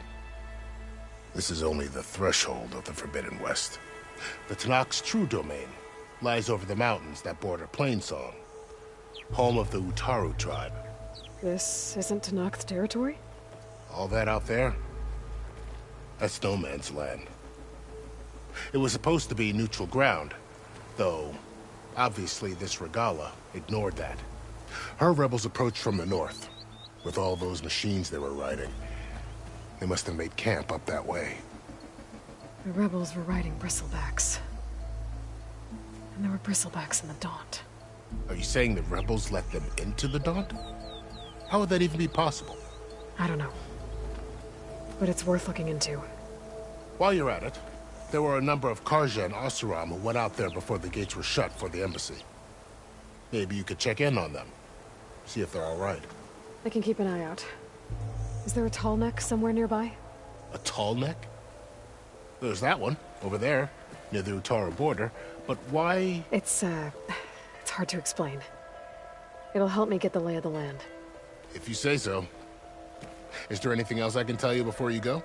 This is only the threshold of the Forbidden West. The Tenakth's true domain lies over the mountains that border Plainsong, home of the Utaru tribe. This isn't Tenakth territory? All that out there? That's no man's land. It was supposed to be neutral ground, though obviously this Regala ignored that. Her rebels approached from the north, with all those machines they were riding. They must have made camp up that way. The rebels were riding bristlebacks. And there were bristlebacks in the Daunt. Are you saying the rebels let them into the Daunt? How would that even be possible? I don't know. But it's worth looking into. While you're at it, there were a number of Karja and Oseram who went out there before the gates were shut for the embassy. Maybe you could check in on them. See if they're all right. I can keep an eye out. Is there a tall neck somewhere nearby? A tall neck? There's that one, over there, near the Utaru border. But why? It's hard to explain. It'll help me get the lay of the land. If you say so. Is there anything else I can tell you before you go?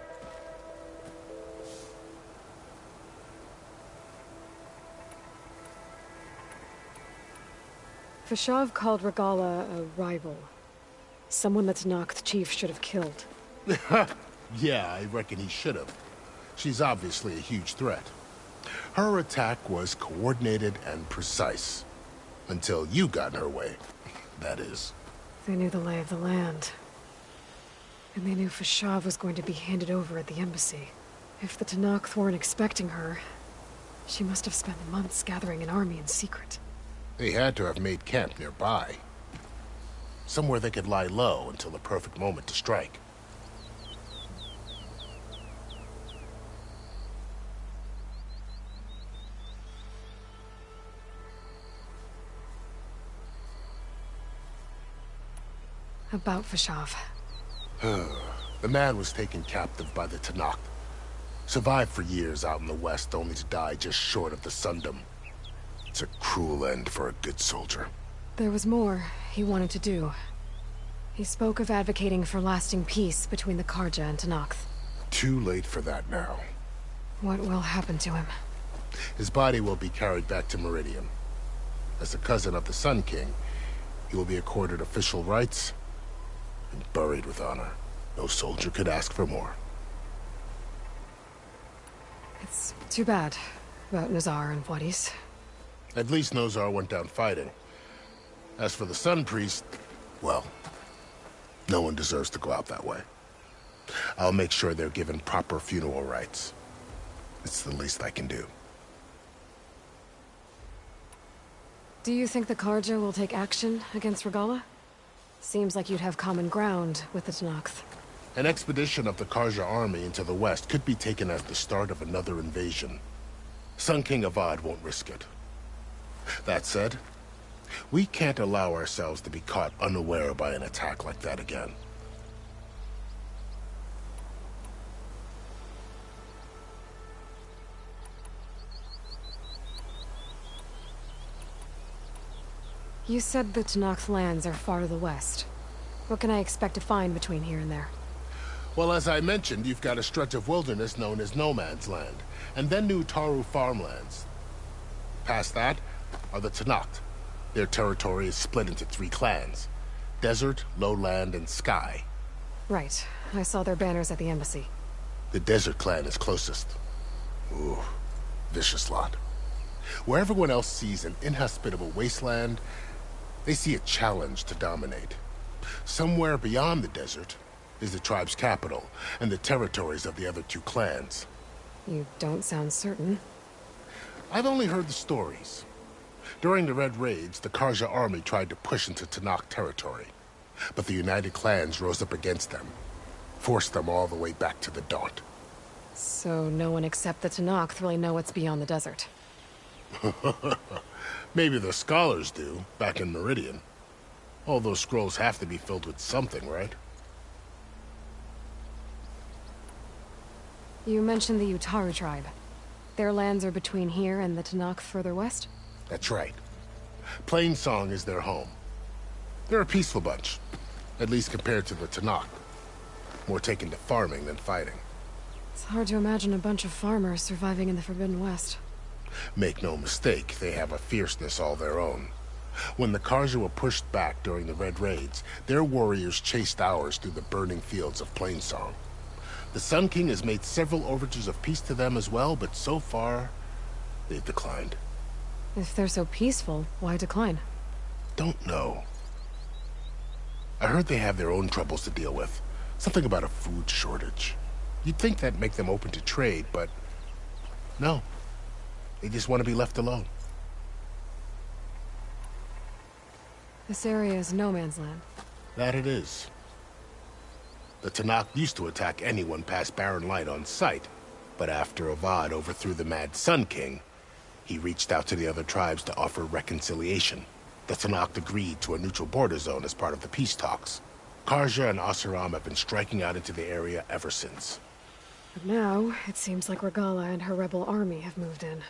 Vashav called Regala a rival. Someone that Tenakth chief should have killed. Yeah, I reckon he should have. She's obviously a huge threat. Her attack was coordinated and precise. Until you got in her way, that is. They knew the lay of the land. And they knew Vashav was going to be handed over at the embassy. If the Tenakth weren't expecting her, she must have spent months gathering an army in secret. They had to have made camp nearby. Somewhere they could lie low until the perfect moment to strike. About Vashav. The man was taken captive by the Tenakth. Survived for years out in the west, only to die just short of the Sundom. It's a cruel end for a good soldier. There was more he wanted to do. He spoke of advocating for lasting peace between the Karja and Tenakth. Too late for that now. What will happen to him? His body will be carried back to Meridian. As a cousin of the Sun King, he will be accorded official rights and buried with honor. No soldier could ask for more. It's too bad about Nazar and Voidis. At least Nozar went down fighting. As for the Sun Priest, well, no one deserves to go out that way. I'll make sure they're given proper funeral rites. It's the least I can do. Do you think the Karja will take action against Regala? Seems like you'd have common ground with the Tenakth. An expedition of the Karja army into the west could be taken as the start of another invasion. Sun King Avad won't risk it. That said, we can't allow ourselves to be caught unaware by an attack like that again. You said the Tenakth lands are far to the west. What can I expect to find between here and there? Well, as I mentioned, you've got a stretch of wilderness known as No Man's Land, and then New Taru farmlands. Past that are the Tenakth. Their territory is split into 3 clans: Desert, Lowland, and Sky. Right. I saw their banners at the embassy. The Desert clan is closest. Ooh, vicious lot. Where everyone else sees an inhospitable wasteland, they see a challenge to dominate. Somewhere beyond the desert is the tribe's capital and the territories of the other 2 clans. You don't sound certain. I've only heard the stories. During the Red Raids, the Karja army tried to push into Tenakth territory, but the United Clans rose up against them, forced them all the way back to the Daunt. So no one except the Tenakth really know what's beyond the desert. Maybe the scholars do, back in Meridian. All those scrolls have to be filled with something, right? You mentioned the Utaru tribe. Their lands are between here and the Tanakh further west? That's right. Plainsong is their home. They're a peaceful bunch, at least compared to the Tanakh. More taken to farming than fighting. It's hard to imagine a bunch of farmers surviving in the Forbidden West. Make no mistake, they have a fierceness all their own. When the Karja were pushed back during the Red Raids, their warriors chased ours through the burning fields of Plainsong. The Sun King has made several overtures of peace to them as well, but so far, they've declined. If they're so peaceful, why decline? Don't know. I heard they have their own troubles to deal with. Something about a food shortage. You'd think that'd make them open to trade, but no. They just want to be left alone. This area is no man's land. That it is. The Tanakh used to attack anyone past Barren Light on sight, but after Avad overthrew the Mad Sun King, he reached out to the other tribes to offer reconciliation. The Tanakh agreed to a neutral border zone as part of the peace talks. Karja and Oseram have been striking out into the area ever since. But now, it seems like Regala and her rebel army have moved in.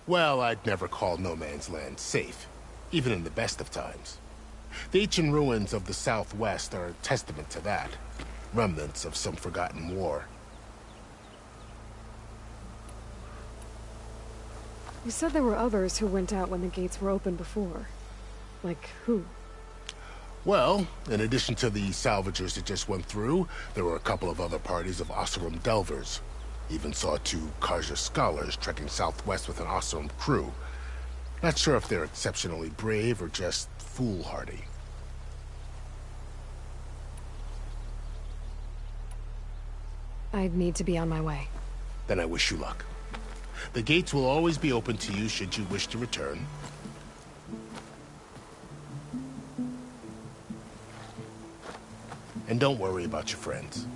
Well, I'd never call no man's land safe, even in the best of times. The ancient ruins of the Southwest are a testament to that. Remnants of some forgotten war. You said there were others who went out when the gates were open before. Like who? Well, in addition to the salvagers that just went through, there were a couple of other parties of Oseram delvers. Even saw 2 Karja scholars trekking southwest with an Oseram crew. Not sure if they're exceptionally brave or just foolhardy. I'd need to be on my way. Then I wish you luck. The gates will always be open to you should you wish to return. And don't worry about your friends.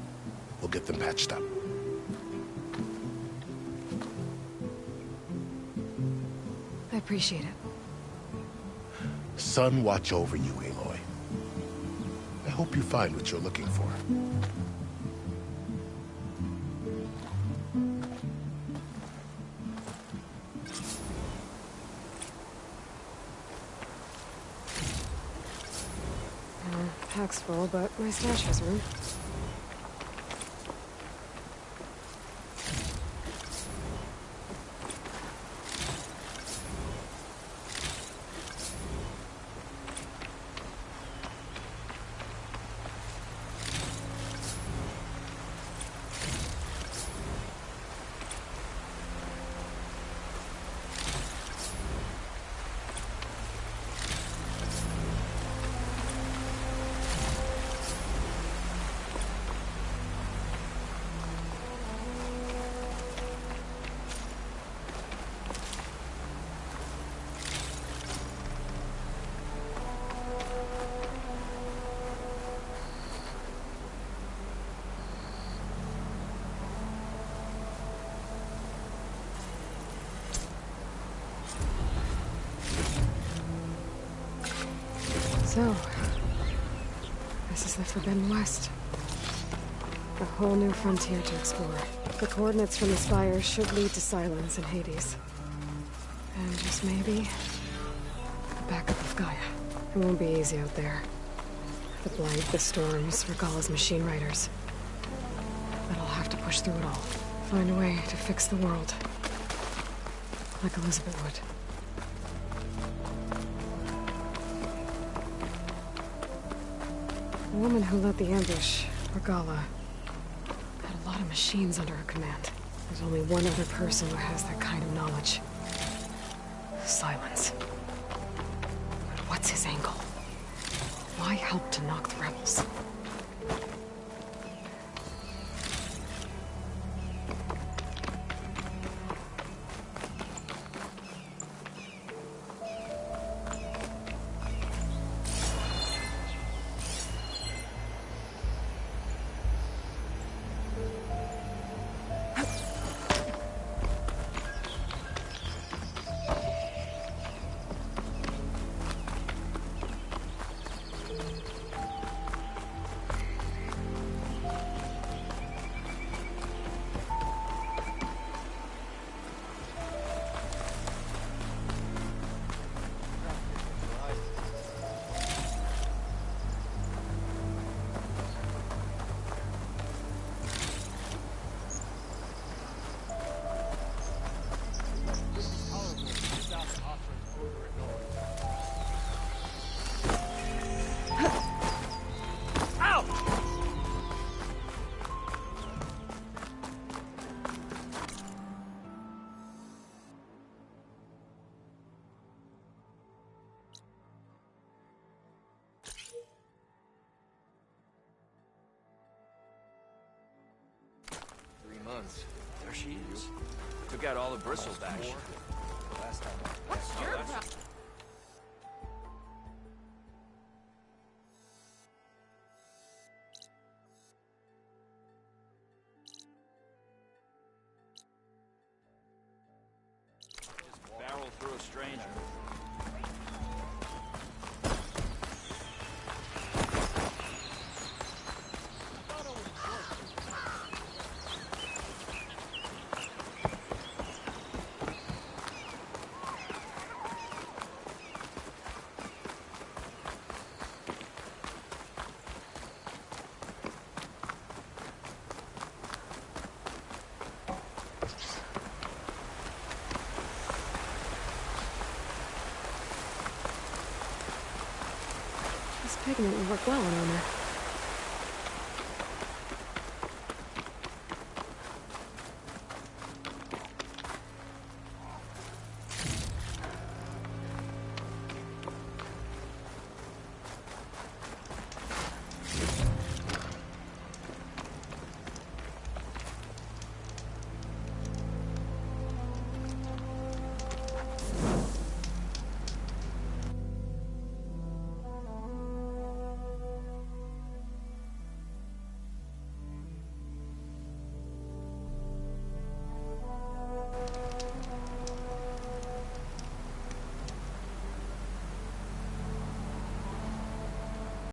We'll get them patched up. I appreciate it. Sun watch over you, Aloy. I hope you find what you're looking for. Pack's full, but my stash has room. So, this is the Forbidden West. A whole new frontier to explore. The coordinates from the spires should lead to Silence and Hades. And just maybe, the backup of Gaia. It won't be easy out there. The blight, the storms, Regala's machine riders. But I'll have to push through it all. Find a way to fix the world. Like Elizabeth would. The woman who led the ambush, Regala, had a lot of machines under her command. There's only one other person who has that kind of knowledge. Silence. But what's his angle? Why help to knock the rebels? was. There she is. Took out all the bristleback. Last time. What's your problem? Just barrel through a stranger. This pigment would work well on armor.